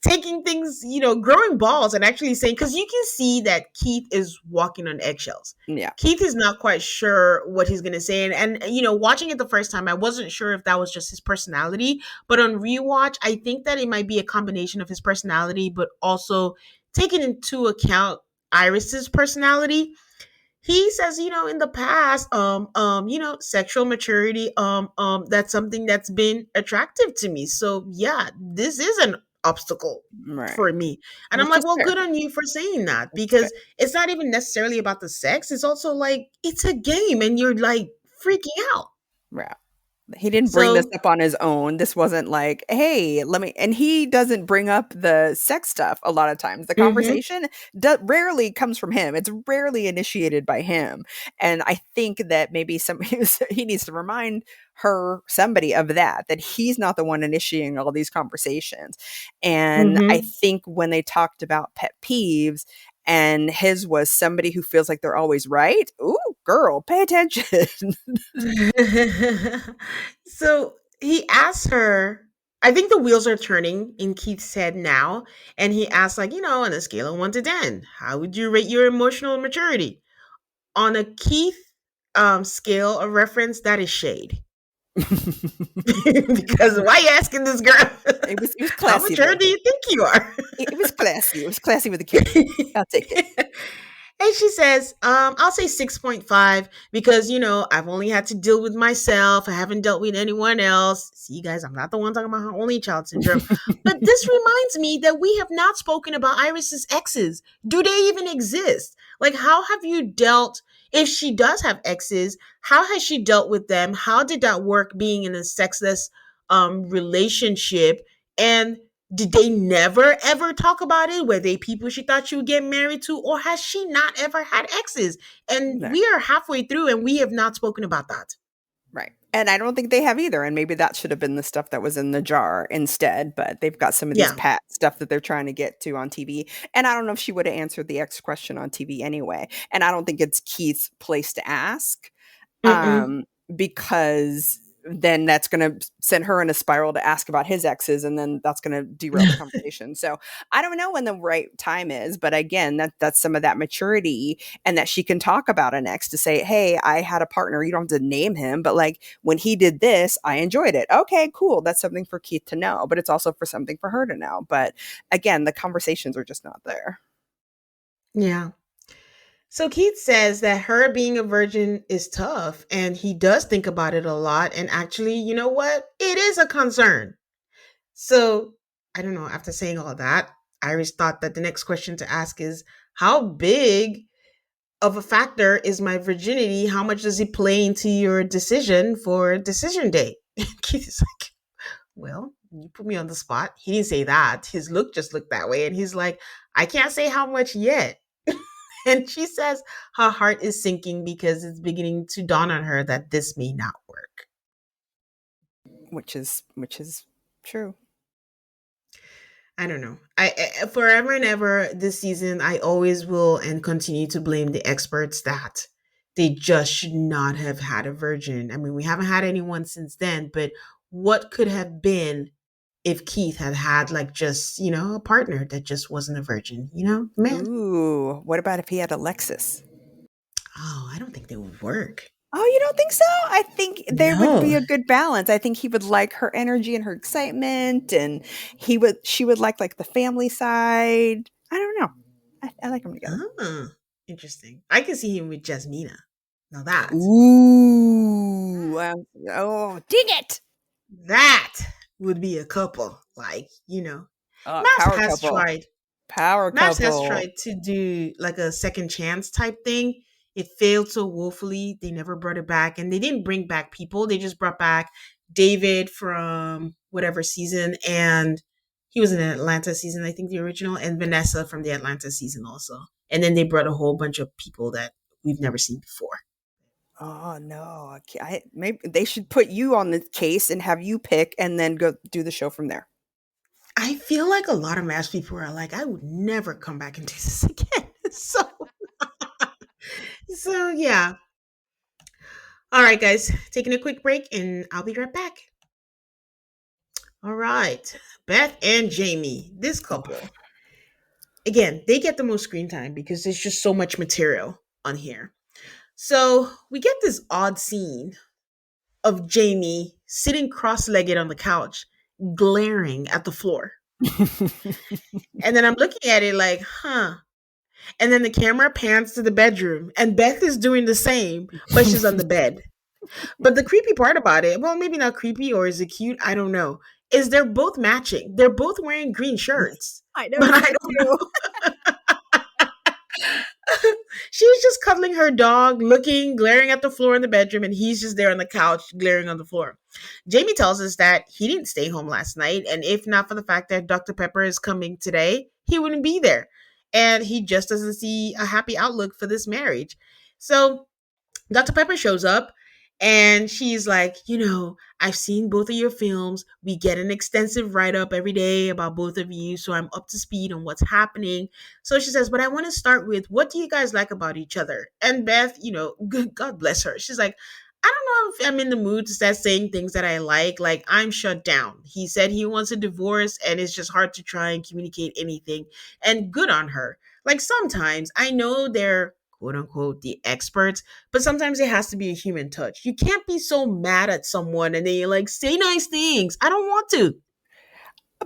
taking things, growing balls, and actually saying, because you can see that Keith is walking on eggshells. Yeah. Keith is not quite sure what he's going to say. And watching it the first time, I wasn't sure if that was just his personality. But on rewatch, I think that it might be a combination of his personality, but also taking into account Iris's personality. He says, in the past, sexual maturity, that's something that's been attractive to me. So yeah, this is an obstacle Right. for me. And I'm Which like, is well, fair. good on you for saying that, It's fair. because it's not even necessarily about the sex. It's also like, it's a game, and you're like freaking out. Right. He didn't bring this So, up on his own. This wasn't like, "Hey, let me," and he doesn't bring up the sex stuff a lot of times. The mhm, conversation rarely comes from him. It's rarely initiated by him. And I think that maybe he needs to remind somebody of that he's not the one initiating all these conversations. And I mhm. think when they talked about pet peeves, and his was somebody who feels like they're always right. Ooh, girl, pay attention. So he asks her, I think the wheels are turning in Keith's head now. And he asks, like, on a scale of 1 to 10, how would you rate your emotional maturity? On a Keith scale of reference, that is shade. Because why are you asking this girl? It was How classy mature though. do you think you are? It was classy. It was classy with a Q. I'll take it. And she says, I'll say 6.5 because, I've only had to deal with myself. I haven't dealt with anyone else. See, guys, I'm not the one talking about her only child syndrome. But this reminds me that we have not spoken about Iris's exes. Do they even exist? Like, how have you dealt, if she does have exes, how has she dealt with them? How did that work being in a sexless relationship? And did they never ever talk about it? Were they people she thought she would get married to? Or has she not ever had exes? And No. we are halfway through and we have not spoken about that. Right. And I don't think they have either. And maybe that should have been the stuff that was in the jar instead. But they've got some of these Yeah. pat stuff that they're trying to get to on TV. And I don't know if she would have answered the X question on TV anyway. And I don't think it's Keith's place to ask. Mm-mm. um, because then that's going to send her in a spiral to ask about his exes, and then that's going to derail the conversation. So I don't know when the right time is, but again, that's some of that maturity, and that she can talk about an ex to say, "Hey, I had a partner. You don't have to name him, but like when he did this, I enjoyed it. Okay, cool. That's something for Keith to know, but it's also for something for her to know. But again, the conversations are just not there." Yeah. So Keith says that her being a virgin is tough and he does think about it a lot. And actually, you know what? It is a concern. So I don't know. After saying all that, Iris thought that the next question to ask is, how big of a factor is my virginity? How much does it play into your decision for decision day? And Keith is like, well, you put me on the spot. He didn't say that. His look just looked that way. And he's like, I can't say how much yet. And she says her heart is sinking because it's beginning to dawn on her that this may not work. Which is true. I don't know. Forever and ever this season, I always will and continue to blame the experts that they just should not have had a virgin. I mean, we haven't had anyone since then, but what could have been if Keith had had like just, a partner that just wasn't a virgin, man. Ooh, what about if he had a Lexus? Oh, I don't think they would work. Oh, you don't think so? I think there would be No. a good balance. I think he would like her energy and her excitement, and she would like the family side. I don't know. I like them together. Ah, interesting. I can see him with Jasmina. Now that Ooh, oh, dig it! that would be a couple. Like, Maps Power has couple, tried power Maps has couple. tried to do like a second chance type thing. It failed so woefully. They never brought it back. And they didn't bring back people. They just brought back David from whatever season. And he was in an Atlanta season, I think the original, and Vanessa from the Atlanta season also. And then they brought a whole bunch of people that we've never seen before. Oh no, maybe they should put you on the case and have you pick, and then go do the show from there. I feel like a lot of Maps people are like, I would never come back and do this again. So yeah. All right, guys, taking a quick break and I'll be right back. All right. Beth and Jamie, this couple, again, they get the most screen time because there's just so much material on here. So we get this odd scene of Jamie sitting cross legged on the couch, glaring at the floor. And then I'm looking at it like, huh. And then the camera pans to the bedroom, and Beth is doing the same, but she's on the bed. But the creepy part about it, well, maybe not creepy, or is it cute? I don't know. Is they're both matching. They're both wearing green shirts. I But noticed I that don't too. She's just cuddling her dog, looking, glaring at the floor in the bedroom, and he's just there on the couch, glaring on the floor. Jamie tells us that he didn't stay home last night, and if not for the fact that Dr. Pepper is coming today, he wouldn't be there. And he just doesn't see a happy outlook for this marriage. So Dr. Pepper shows up and she's like, I've seen both of your films. We get an extensive write up every day about both of you. So I'm up to speed on what's happening. So she says, but I want to start with, what do you guys like about each other? And Beth, God bless her. She's like, I don't know if I'm in the mood to start saying things that I like. Like, I'm shut down. He said he wants a divorce and it's just hard to try and communicate anything. And good on her. Like, sometimes I know they're quote unquote the experts, but sometimes it has to be a human touch. You can't be so mad at someone and then you're like, say nice things. I don't want to.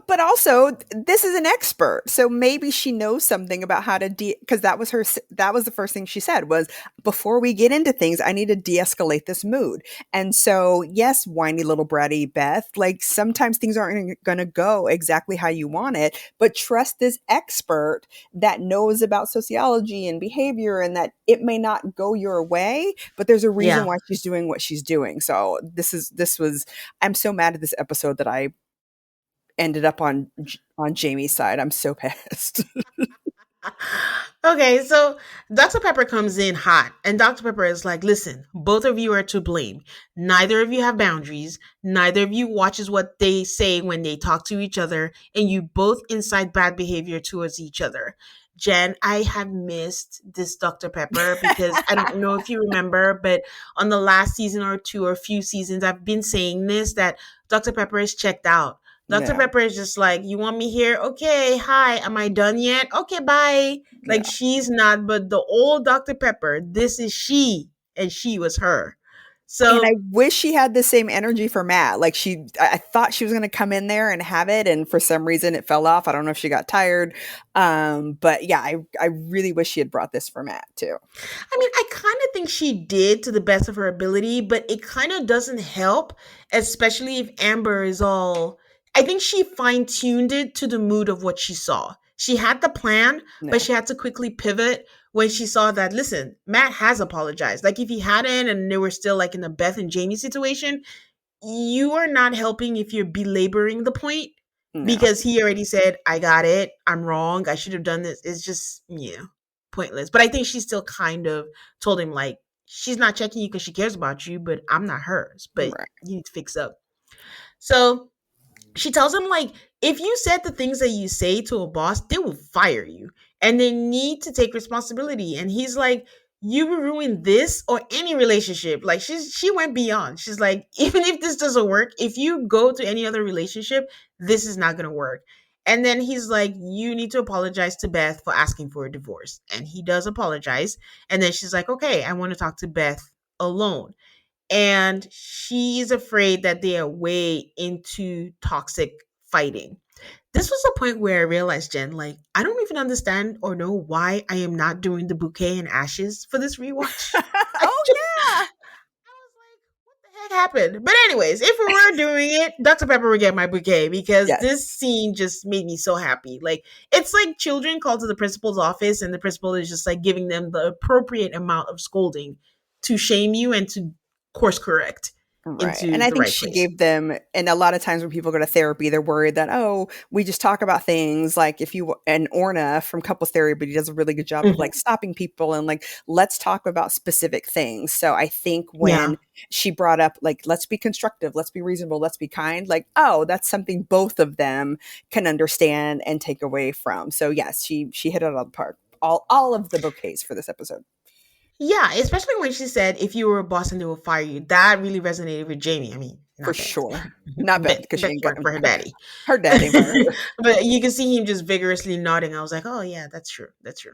But also, this is an expert, so maybe she knows something about how to because that was the first thing she said was, before we get into things, I need to de-escalate this mood. And so, yes, whiny little bratty Beth, like sometimes things aren't going to go exactly how you want it, but trust this expert that knows about sociology and behavior, and that it may not go your way, but there's a reason Yeah. why she's doing what she's doing. So this was, I'm so mad at this episode that I ended up on Jamie's side. I'm so pissed. Okay, so Dr. Pepper comes in hot, and Dr. Pepper is like, listen, both of you are to blame. Neither of you have boundaries. Neither of you watches what they say when they talk to each other, and you both incite bad behavior towards each other. Jen, I have missed this Dr. Pepper because I don't know if you remember, but on the last season or two or few seasons, I've been saying this that Dr. Pepper is checked out. Dr. Yeah, Pepper is just like, you want me here? Okay, hi. Am I done yet? Okay, bye. Like yeah. she's not, but the old Dr. Pepper, this is she, and she was her. And I So wish she had the same energy for Matt. Like I thought she was going to come in there and have it, and for some reason it fell off. I don't know if she got tired, but yeah, I really wish she had brought this for Matt too. I mean, I kind of think she did to the best of her ability, but it kind of doesn't help, especially if Amber is all. I think she fine tuned it to the mood of what she saw. She had the plan, but Yeah, she had to quickly pivot when she saw that, listen, Matt has apologized. Like, if he hadn't and they were still like in the Beth and Jamie situation, you are not helping if you're belaboring the point no, because he already said, I got it. I'm wrong. I should have done this. It's just, pointless. But I think she still kind of told him, like, she's not checking you because she cares about you, but I'm not hers. But right. you need to fix up. So she tells him, like, if you said the things that you say to a boss, they will fire you and they need to take responsibility. And he's like, you will ruin this or any relationship. Like, she went beyond. She's like, even if this doesn't work, if you go to any other relationship, this is not gonna work. And then he's like, you need to apologize to Beth for asking for a divorce. And he does apologize. And then she's like, okay, I want to talk to Beth alone, and she's afraid that they are way into toxic fighting. This was a point where I realized, Jen, like, I don't even understand or know why I am not doing the bouquet and ashes for this rewatch. I Oh just, yeah, I was like, what the heck happened? But, anyways, if we were doing it, Dr. Pepper would get my bouquet because yes, this scene just made me so happy. Like, it's like children called to the principal's office, and the principal is just like giving them the appropriate amount of scolding to shame you and to course correct right. And into I the think right she place. gave them, and a lot of times when people go to therapy, they're worried that, oh, we just talk about things like, if you, and Orna from couples therapy does a really good job of Mhm. like stopping people and like, let's talk about specific things. So I think Yeah. when she brought up like, let's be constructive, let's be reasonable, let's be kind, like, oh, that's something both of them can understand and take away from. So yes, she hit it out of the park. All of the bouquets for this episode. Yeah, especially when she said, if you were a boss and they will fire you. That really resonated with Jamie. I mean, For not Beth. sure. Not Beth, Beth, because she Beth ain't got for her her, daddy. her daddy murder. But you can see him just vigorously nodding. I was like, oh, yeah, that's true. That's true.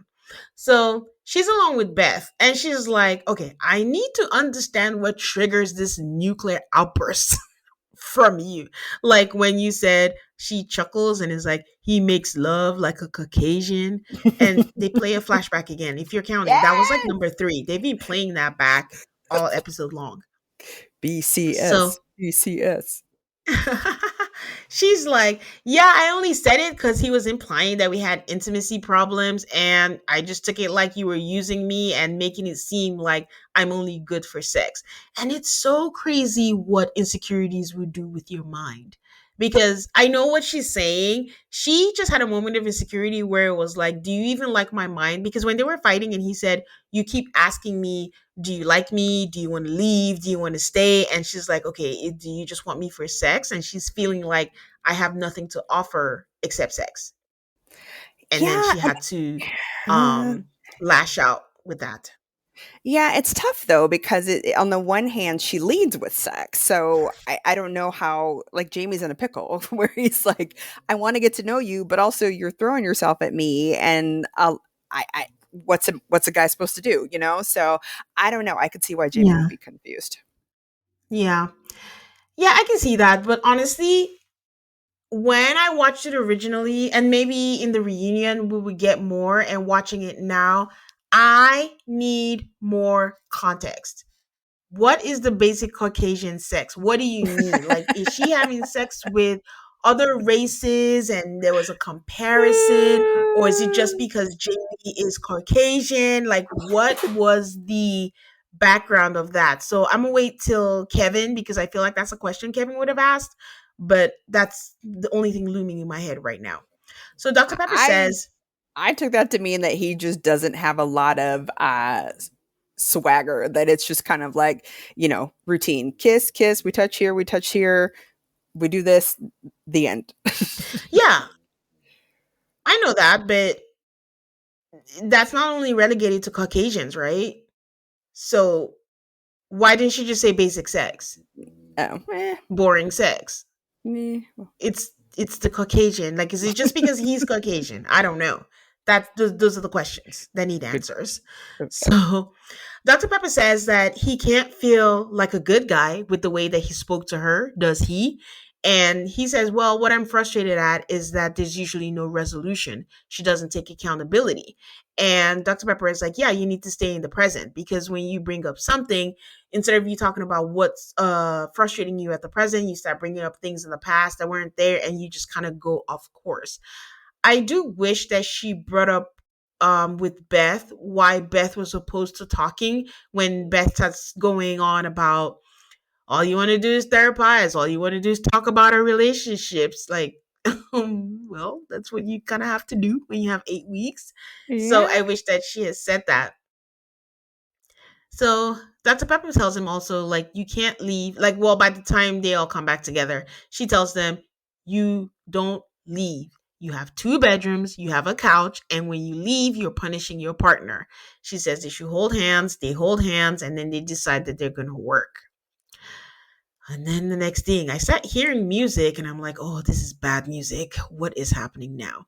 So she's along with Beth, and she's like, okay, I need to understand what triggers this nuclear outburst from you. Like when you said she chuckles and is like, he makes love like a Caucasian. And they play a flashback again. If you're counting, that was like Yes! number three. They've been playing that back all episode long. BCS. So BCS. she's like, yeah, I only said it because he was implying that we had intimacy problems. And I just took it like you were using me and making it seem like I'm only good for sex. And it's so crazy what insecurities would do with your mind. Because I know what she's saying. She just had a moment of insecurity where it was like, do you even like my mind? Because when they were fighting and he said, you keep asking me, do you like me? Do you want to leave? Do you want to stay? And she's like, okay, do you just want me for sex? And she's feeling like I have nothing to offer except sex. And then Yeah, she had to uh, lash out with that. yeah, it's tough though because on the one hand she leads with sex, so I don't know how, like Jamie's in a pickle where he's like, I want to get to know you, but also you're throwing yourself at me, and I what's a guy supposed to do, you know? So I don't know. I could see why Jamie Yeah. would be confused. Yeah. Yeah, I can see that. But honestly, When I watched it originally, and maybe in the reunion we would get more, and watching it now, I need more context. What is the basic Caucasian sex? What do you mean? Like, is she having sex with other races and there was a comparison? Or is it just because Jamie is Caucasian? Like, what was the background of that? So I'm gonna wait till Kevin, because I feel like that's a question Kevin would have asked, but that's the only thing looming in my head right now. So Dr. Pepper I says, I took that to mean that he just doesn't have a lot of swagger, that it's just kind of like, routine. Kiss, kiss, we touch here, we do this, the end. yeah, I know that, but that's not only relegated to Caucasians, right? So why didn't she just say basic sex? Oh, Boring sex. meh. It's the Caucasian. Like, is it just because he's Caucasian? I don't know. Those are the questions that need Good. answers. Okay. So Dr. Pepper says that he can't feel like a good guy with the way that he spoke to her, does he? And he says, well, what I'm frustrated at is that there's usually no resolution. She doesn't take accountability. And Dr. Pepper is like, yeah, you need to stay in the present, because when you bring up something, instead of you talking about what's frustrating you at the present, you start bringing up things in the past that weren't there, and you just kind of go off course. I do wish that she brought up with Beth why Beth was opposed to talking, when Beth starts going on about all you want to do is therapize, all you want to do is talk about our relationships. Like, well, that's what you kind of have to do when you have 8 weeks. So Yeah. I wish that she had said that. So Dr. Pepper tells him also, like, you can't leave. Like, well, by the time they all come back together, she tells them, you don't leave. You have two bedrooms, you have a couch, and when you leave, you're punishing your partner. She says they should hold hands, they hold hands, and then they decide that they're going to work. And then the next thing, I start hearing music, and I'm like, oh, this is bad music. What is happening now?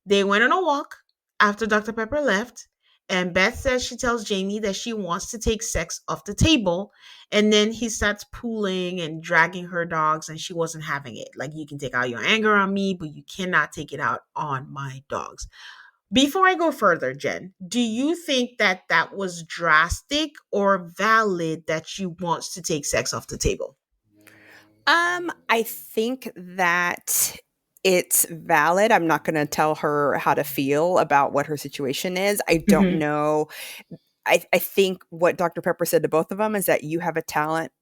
They went on a walk after Dr. Pepper left, and Beth says she tells Jamie that she wants to take sex off the table. And then he starts pulling and dragging her dogs, and she wasn't having it. Like, you can take out your anger on me, but you cannot take it out on my dogs. Before I go further, Jen, do you think that that was drastic or valid that she wants to take sex off the table? I think that it's valid. I'm not going to tell her how to feel about what her situation is. I don't Hmm. know. I think what Dr. Pepper said to both of them is that you have a talent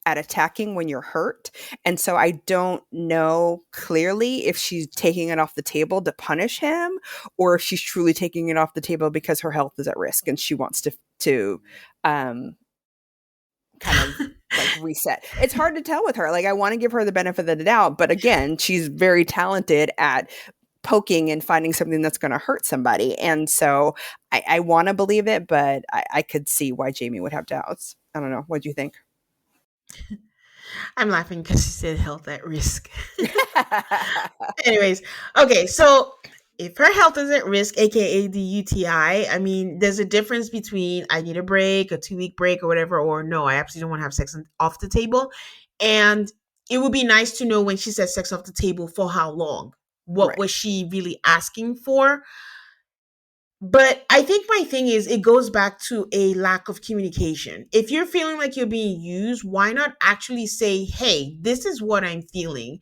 at attacking when you're hurt. And so I don't know clearly if she's taking it off the table to punish him, or if she's truly taking it off the table because her health is at risk and she wants to um kind of like reset. It's hard to tell with her. Like, I want to give her the benefit of the doubt, but again, she's very talented at poking and finding something that's going to hurt somebody. And so I want to believe it, but I could see why Jamie would have doubts. I don't know. What do you think? I'm laughing because she said health at risk. Anyways, okay, so if her health is at risk, aka the UTI, I mean, there's a difference between I need a break, a 2 week break, or whatever, or no, I absolutely don't want to have sex off the table. And it would be nice to know when she said sex off the table for how long. What Right. was she really asking for? But I think my thing is it goes back to a lack of communication. If you're feeling like you're being used, why not actually say, "Hey, this is what I'm feeling.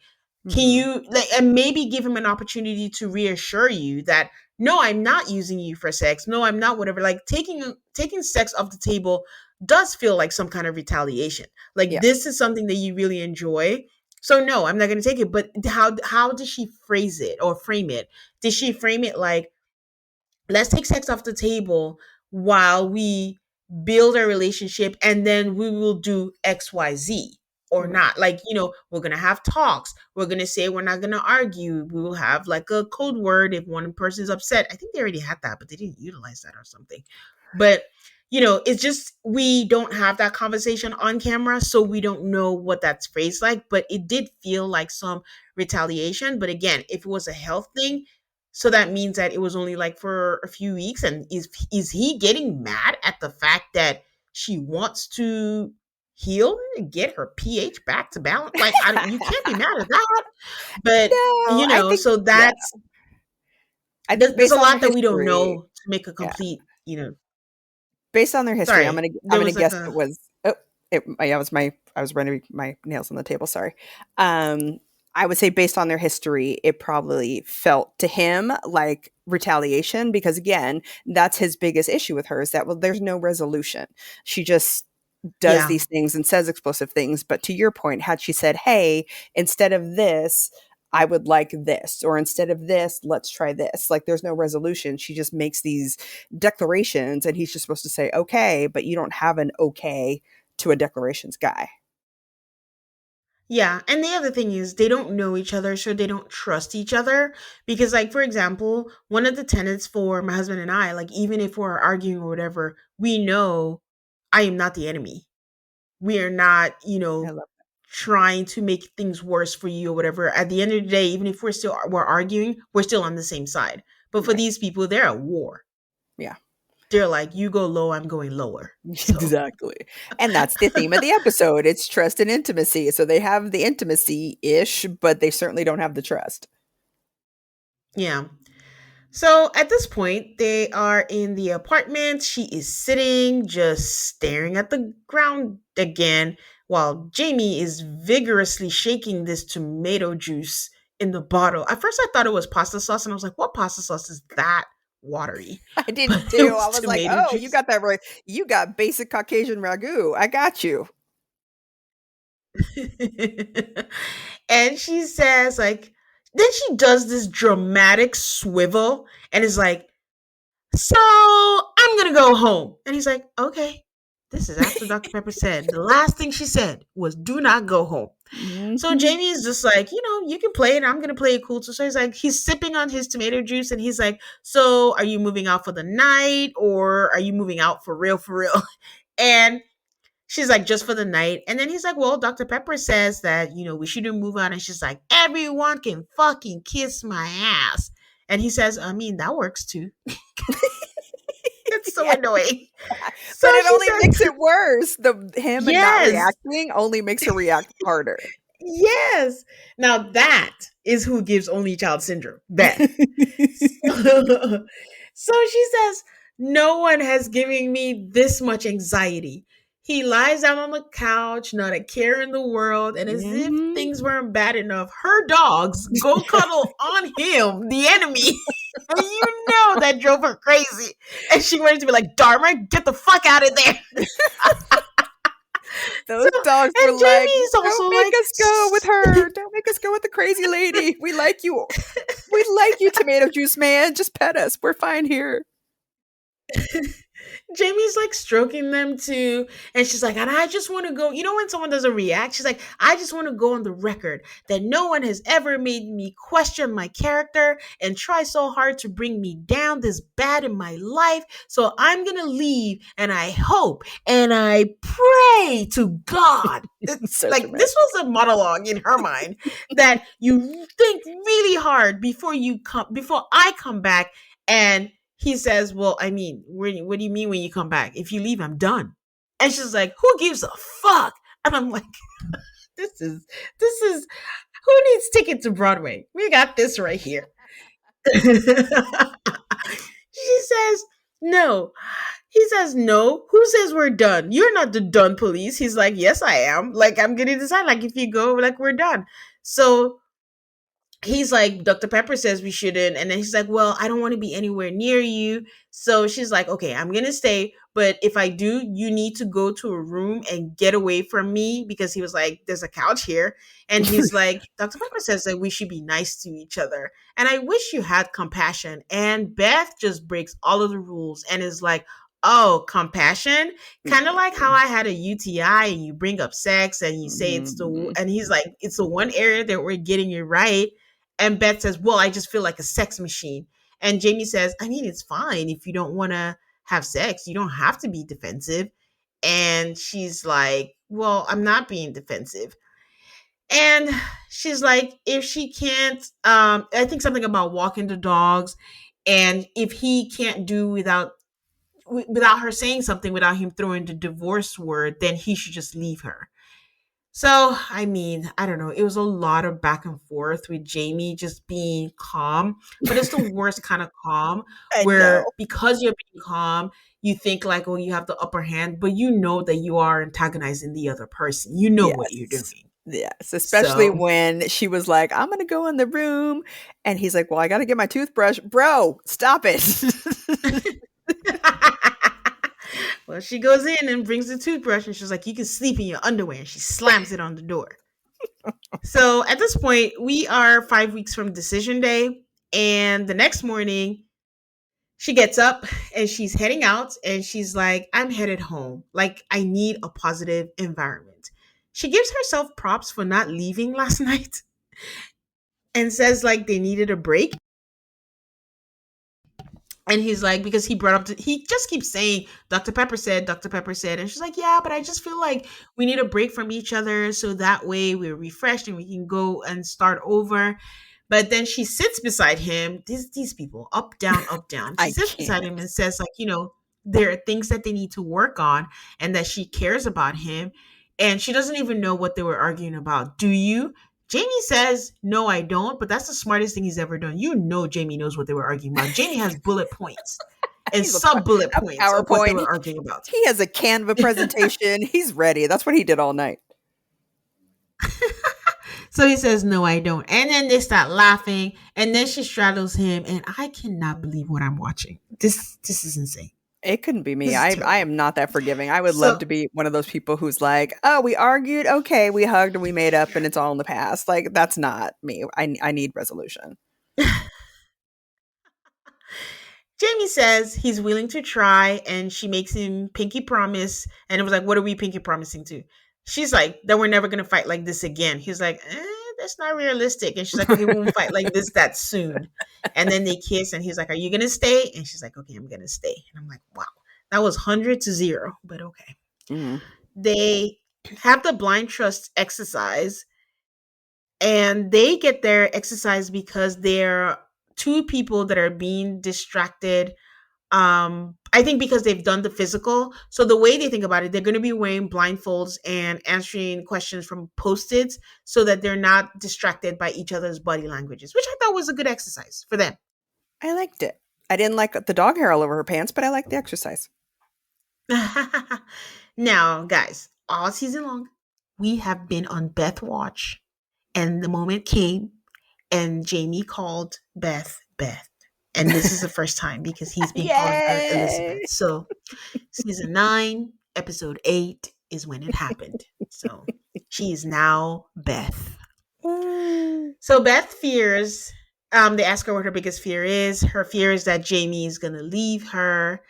Can Hmm. you like," and maybe give him an opportunity to reassure you that no, I'm not using you for sex. No, I'm not whatever. Like, taking sex off the table does feel like some kind of retaliation. Like, Yeah. this is something that you really enjoy. So no, I'm not going to take it. But how did she phrase it or frame it? Did she frame it like, let's take sex off the table while we build a relationship, and then we will do XYZ, or Right. not? Like, we're going to have talks. We're going to say we're not going to argue. We will have like a code word if one person's upset. I think they already had that, but they didn't utilize that or something. But it's just we don't have that conversation on camera, so we don't know what that's phrased like, but it did feel like some retaliation. But again, if it was a health thing, so that means that it was only like for a few weeks. And is he getting mad at the fact that she wants to heal and get her pH back to balance. Like, you can't be mad at that. But No, I think so yeah. that's I think there's a based on their lot that we don't history, know to make a yeah. complete. Based on their history, Sorry, I'm there gonna was like guess a it was oh, it yeah, it was my I was running my nails on the table, sorry. Um, I would say based on their history, it probably felt to him like retaliation because again, that's his biggest issue with her is that well, there's no resolution. She just does yeah. these things and says explosive things. But to your point, had she said, hey, instead of this, I would like this, or instead of this, let's try this. Like there's no resolution. She just makes these declarations and he's just supposed to say, okay, but you don't have an okay to a declarations guy. Yeah, and the other thing is they don't know each other, so they don't trust each other. Because, like, for example, one of the tenets for my husband and I, like, even if we're arguing or whatever, we know I am not the enemy. We are not, I love trying to make things worse for you or whatever. At the end of the day, even if we're arguing, we're still on the same side. But for right. these people, they're at war. Yeah. They're like, you go low, I'm going lower. So Exactly. And that's the theme of the episode. It's trust and intimacy. So they have the intimacy ish, but they certainly don't have the trust. yeah. So at this point, they are in the apartment. She is sitting, just staring at the ground again, while Jamie is vigorously shaking this tomato juice in the bottle. At first, I thought it was pasta sauce, and I was like, what pasta sauce is that watery? I But did it too. was I was like, tomato oh, you juice. got that right. You got basic Caucasian ragu. I got you. And she says, like, then she does this dramatic swivel and is like, so I'm gonna go home. And he's like, okay. This is after Dr. Pepper said the last thing she said was, do not go home. So Mhm. Jamie is just like, you can play it. I'm gonna play it cool too. So he's like, he's sipping on his tomato juice and he's like, so are you moving out for the night or are you moving out for real, for real? And she's like, just for the night. And then he's like, well, Dr. Pepper says that, we shouldn't move on. And she's like, everyone can fucking kiss my ass. And he says, I mean, that works too. It's so Yeah, annoying. So but it she only makes says, it worse. The him and not yes, reacting only makes her react harder. yes. Now that is who gives only child syndrome, Beth. So she says, no one has given me this much anxiety. He lies down on the couch, not a care in the world, and as if Mhm. things weren't bad enough, her dogs go cuddle on him, the enemy. And that drove her crazy. And she wanted to be like, Dharma, get the fuck out of there. So, Those dogs were and like, Jamie's "Don't also make like, us go with her. Don't make us go with the crazy lady. We like you. We like you, tomato juice man. Just pet us. We're fine here." Jamie's like stroking them too. And she's like, and I just want to go. When someone doesn't react, she's like, I just want to go on the record that no one has ever made me question my character and try so hard to bring me down this bad in my life. So I'm going to leave. And I hope and I pray to God. So Like, this dramatic. was a monologue in her mind that you think really hard before I come back. And he says, well, I mean, what do you mean when you come back? If you leave, I'm done. And she's like, who gives a fuck? And I'm like, this is who needs ticket to Broadway? We got this right here. She says, no. He says, no. Who says we're done? You're not the done police. He's like, yes, I am. Like, I'm going to decide, like, if you go, like, we're done. So he's like, Dr. Pepper says we shouldn't. And then he's like, well, I don't want to be anywhere near you. So she's like, okay, I'm going to stay. But if I do, you need to go to a room and get away from me because he was like, there's a couch here. And he's like, Dr. Pepper says that we should be nice to each other. And I wish you had compassion. And Beth just breaks all of the rules and is like, oh, compassion? Kind of like how I had a UTI and you bring up sex and you say Mhm. and he's like, it's the one area that we're getting it right. And Beth says, well, I just feel like a sex machine. And Jamie says, I mean, it's fine if you don't want to have sex. You don't have to be defensive. And she's like, well, I'm not being defensive. And she's like, if she can't, I think something about walking the dogs. And if he can't do without without her saying something, without him throwing the divorce word, then he should just leave her. So, I mean, I don't know. It was a lot of back and forth with Jamie just being calm, but it's the worst kind of calm I where know. because you're being calm, you think like, oh, you have the upper hand, but you know that you are antagonizing the other person. You know what you're Yes. doing. Yes, especially So, when she was like, "I'm gonna go in the room," and he's like, "Well, I gotta get my toothbrush." Bro, stop it. well, she goes in and brings the toothbrush and she's like, you can sleep in your underwear. And she slams it on the door. So at this point, we are 5 weeks from decision day. And the next morning, she gets up and she's heading out and she's like, I'm headed home. Like, I need a positive environment. She gives herself props for not leaving last night and says, like, they needed a break. And he's like, because he brought up, he just keeps saying, Dr. Pepper said, Dr. Pepper said. And she's like, yeah, but I just feel like we need a break from each other. So that way we're refreshed and we can go and start over. But then she sits beside him. These people, up, down, up, down. She I sits beside can't. him and says, like, there are things that they need to work on and that she cares about him. And she doesn't even know what they were arguing about. Do you? Jamie says, no, I don't, but that's the smartest thing he's ever done. You know, Jamie knows what they were arguing about. Jamie has bullet points and He's sub bullet a points of what they PowerPoint. were arguing about. He has a Canva presentation. He's ready. That's what he did all night. So he says, no, I don't. And then they start laughing. And then she straddles him. And I cannot believe what I'm watching. This is insane. It couldn't be me. This is I terrible. am not that forgiving. I would love So to be one of those people who's like, "Oh, we argued, okay, we hugged and we made up and it's all in the past." Like that's not me. I need resolution. Jamie says he's willing to try, and she makes him pinky promise. And it was like, what are we pinky promising to? She's like, that we're never gonna fight like this again. He's like, that's not realistic. And she's like, okay, we won't fight like this that soon. And then they kiss, and he's like, are you gonna stay? And she's like, okay, I'm gonna stay. And I'm like, wow, that was 100-0, but okay. Mhm. They have the blind trust exercise, and they get their exercise because they're two people that are being distracted. I think because they've done the physical. So the way they think about it, they're going to be wearing blindfolds and answering questions from post-its so that they're not distracted by each other's body languages, which I thought was a good exercise for them. I liked it. I didn't like the dog hair all over her pants, but I liked the exercise. Now, guys, all season long, we have been on Beth watch, and the moment came and Jamie called Beth Beth. And this is the first time because he's been calling her Elizabeth. Yay! So season 9, episode 8 is when it happened. So she is now Beth. Mm. So Beth fears, they ask her what her biggest fear is. Her fear is that Jamie is going to leave her.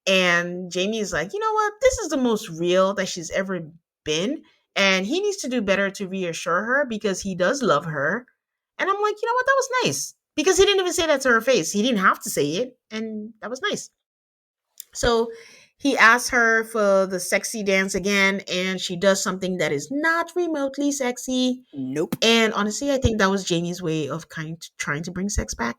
And Jamie is like, you know what? This is the most real that she's ever been. And he needs to do better to reassure her because he does love her. And I'm like, you know what? That was nice. Because he didn't even say that to her face. He didn't have to say it. And that was nice. So he asks her for the sexy dance again, and she does something that is not remotely sexy. Nope. And honestly, I think that was Jamie's way of kind of trying to bring sex back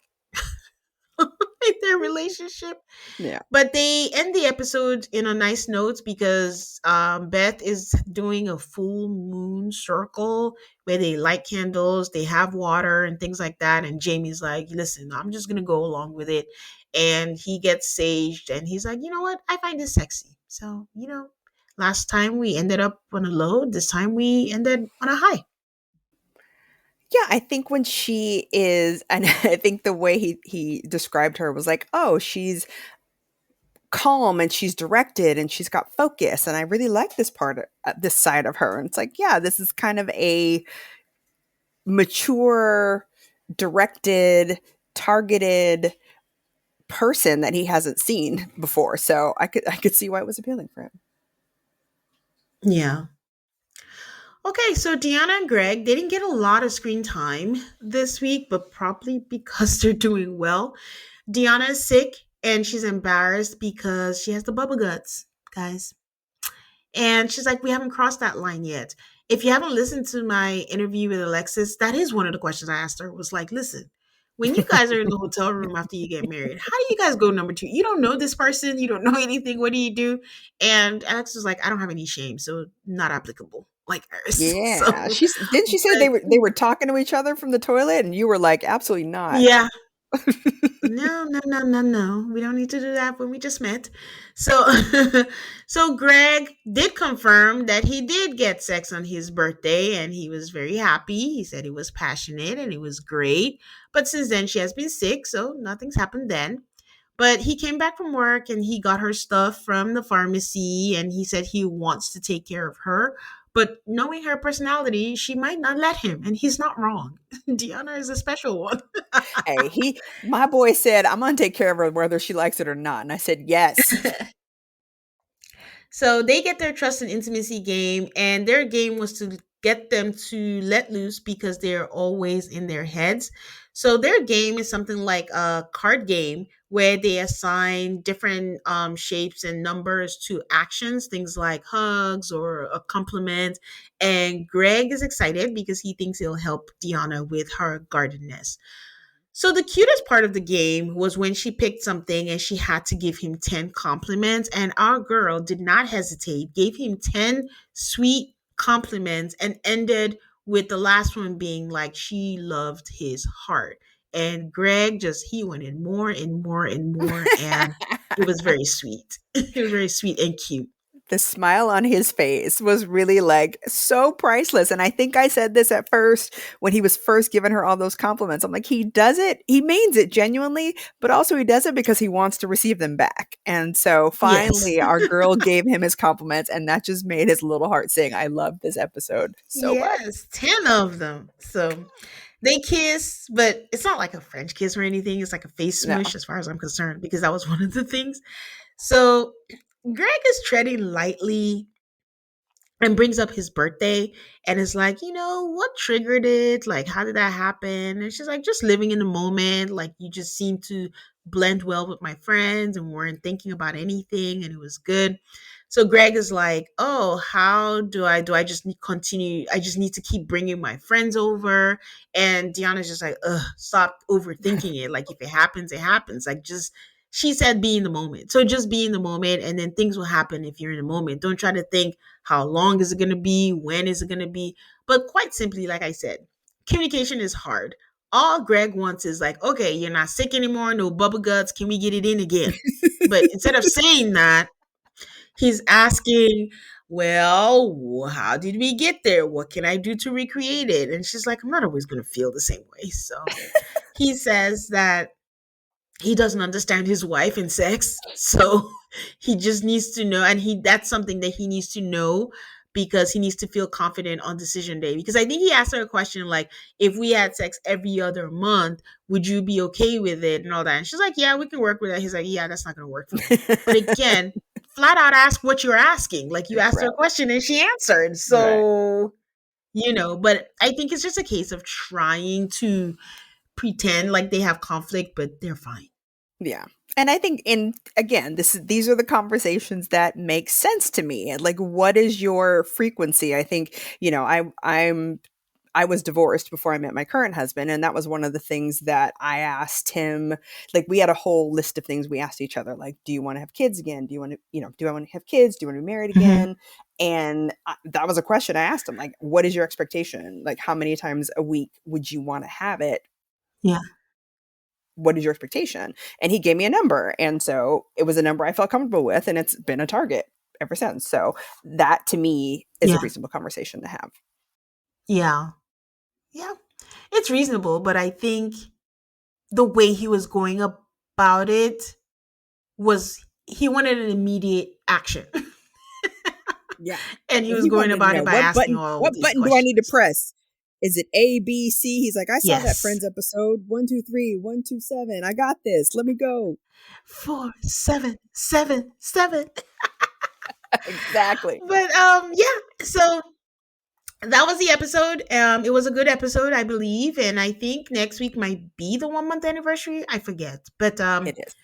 in their relationship. Yeah. But they end the episode in a nice note because Beth is doing a full moon circle where they light candles, they have water and things like that. And Jamie's like, listen, I'm just going to go along with it. And he gets saged and he's like, you know what? I find this sexy. So, last time we ended up on a low, this time we ended on a high. Yeah, I think when she is, and I think the way he described her was like, "Oh, she's calm and she's directed and she's got focus." And I really like this this side of her. And it's like, yeah, this is kind of a mature, directed, targeted person that he hasn't seen before. So I could see why it was appealing for him. Yeah. Okay, so Deonna and Greg, they didn't get a lot of screen time this week, but probably because they're doing well. Deonna is sick and she's embarrassed because she has the bubble guts, guys. And she's like, we haven't crossed that line yet. If you haven't listened to my interview with Alexis, that is one of the questions I asked her was like, listen, When you guys are in the hotel room after you get married, how do you guys go number two? You don't know this person, you don't know anything. What do you do? And Alex was like, I don't have any shame, so not applicable like hers. Yeah, So, didn't she say but they were talking to each other from the toilet, and you were like, "Absolutely not." yeah, no, no, no, no, no. We don't need to do that when we just met. So, so Greg did confirm that he did get sex on his birthday, and he was very happy. He said he was passionate and it was great. But since then, she has been sick, so nothing's happened then. But he came back from work and he got her stuff from the pharmacy, and he said he wants to take care of her. But knowing her personality, she might not let him, and he's not wrong. Deanna is a special one. Hey, my boy said, "I'm gonna take care of her whether she likes it or not," and I said, "Yes." So they get their trust and intimacy game, and their game was to get them to let loose because they're always in their heads. So their game is something like a card game where they assign different shapes and numbers to actions, things like hugs or a compliment. And Greg is excited because he thinks it'll help Deanna with her guardedness. So the cutest part of the game was when she picked something and she had to give him 10 compliments, and our girl did not hesitate, gave him 10 sweet compliments and ended with the last one being like she loved his heart. And Greg just he wanted more and more and more, and it was very sweet. It was very sweet and cute. The smile on his face was really like so priceless. And I think I said this at first when he was first giving her all those compliments. I'm like, he does it, he means it genuinely, but also he does it because he wants to receive them back. And so Yes. finally, our girl gave him his compliments, and that just made his little heart sing. I love this episode so much. Yes, 10 of them. So they kiss, but it's not like a French kiss or anything. It's like a face No. smush, as far as I'm concerned, because that was one of the things. So Greg is treading lightly and brings up his birthday and is like, what triggered it? Like, how did that happen? And she's like, just living in the moment. Like, you just seem to blend well with my friends and weren't thinking about anything, and it was good. So Greg is like, oh, how do I just need continue? I just need to keep bringing my friends over. And Deanna's just like, ugh, stop overthinking it. Like, if it happens, it happens. Like, just, she said, be in the moment. So just be in the moment, and then things will happen if you're in the moment. Don't try to think how long is it going to be? When is it going to be? But quite simply, like I said, communication is hard. All Greg wants is like, okay, you're not sick anymore, no bubble guts. Can we get it in again? But instead of saying that, he's asking, well, how did we get there? What can I do to recreate it? And she's like, I'm not always going to feel the same way. So he says that he doesn't understand his wife in sex, so he just needs to know, and he that's something that he needs to know because he needs to feel confident on decision day. Because I think he asked her a question like, if we had sex every other month, would you be okay with it and all that? And she's like, yeah, we can work with that. He's like, yeah, that's not going to work for me. But again, flat out ask what you're asking. Like, you asked her Right. a question and she answered. Right. So but I think it's just a case of trying to pretend like they have conflict, but they're fine. Yeah. And I think in again, these are the conversations that make sense to me. And like, what is your frequency? I think, I was divorced before I met my current husband, and that was one of the things that I asked him. Like, we had a whole list of things we asked each other, like, do you want to have kids again? Do you want to, do I want to have kids? Do you want to be married Mhm. again? And that was a question I asked him, like, what is your expectation? Like, how many times a week would you want to have it? Yeah. What is your expectation? And he gave me a number. And so it was a number I felt comfortable with, and it's been a target ever since. So that to me is a Yeah. reasonable conversation to have. Yeah. Yeah. It's reasonable, but I think the way he was going about it was he wanted an immediate action. Yeah. And he And was he going wanted to about know it by asking all what these button do I need to questions. press? Is it A, B, C? He's like, I saw that Yes. Friends episode 123, 127. I got this. Let me go. 4, 7, 7, 7. Exactly. But yeah, so that was the episode. It was a good episode, I believe, and I think next week might be the 1 month anniversary. I forget, but It is.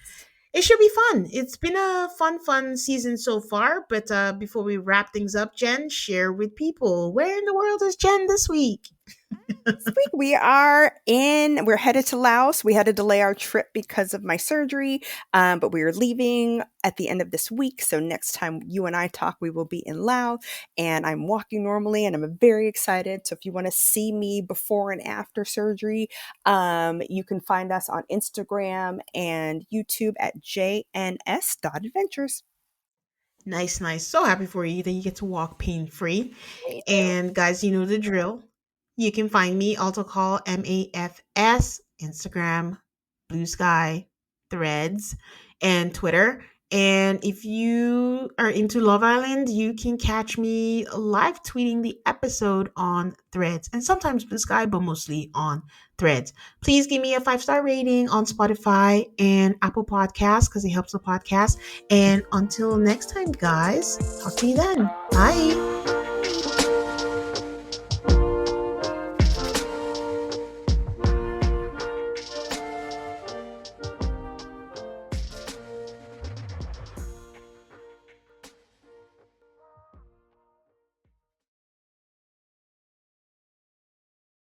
it should be fun. It's been a fun season so far. But before we wrap things up, Jen, share with people, where in the world is Jen this week? This week we're headed to Laos. We had to delay our trip because of my surgery, but we are leaving at the end of this week. So next time you and I talk, we will be in Laos, and I'm walking normally, and I'm very excited. So if you want to see me before and after surgery, you can find us on Instagram and YouTube at jns.adventures. Nice, nice. So happy for you that you get to walk pain free. Me too. And guys, you know the drill. You can find me also call MAFS, Instagram, Blue Sky, Threads, and Twitter. And if you are into Love Island, you can catch me live tweeting the episode on Threads and sometimes Blue Sky, but mostly on Threads. Please give me a 5-star rating on Spotify and Apple Podcasts because it helps the podcast. And until next time, guys, talk to you then. Bye.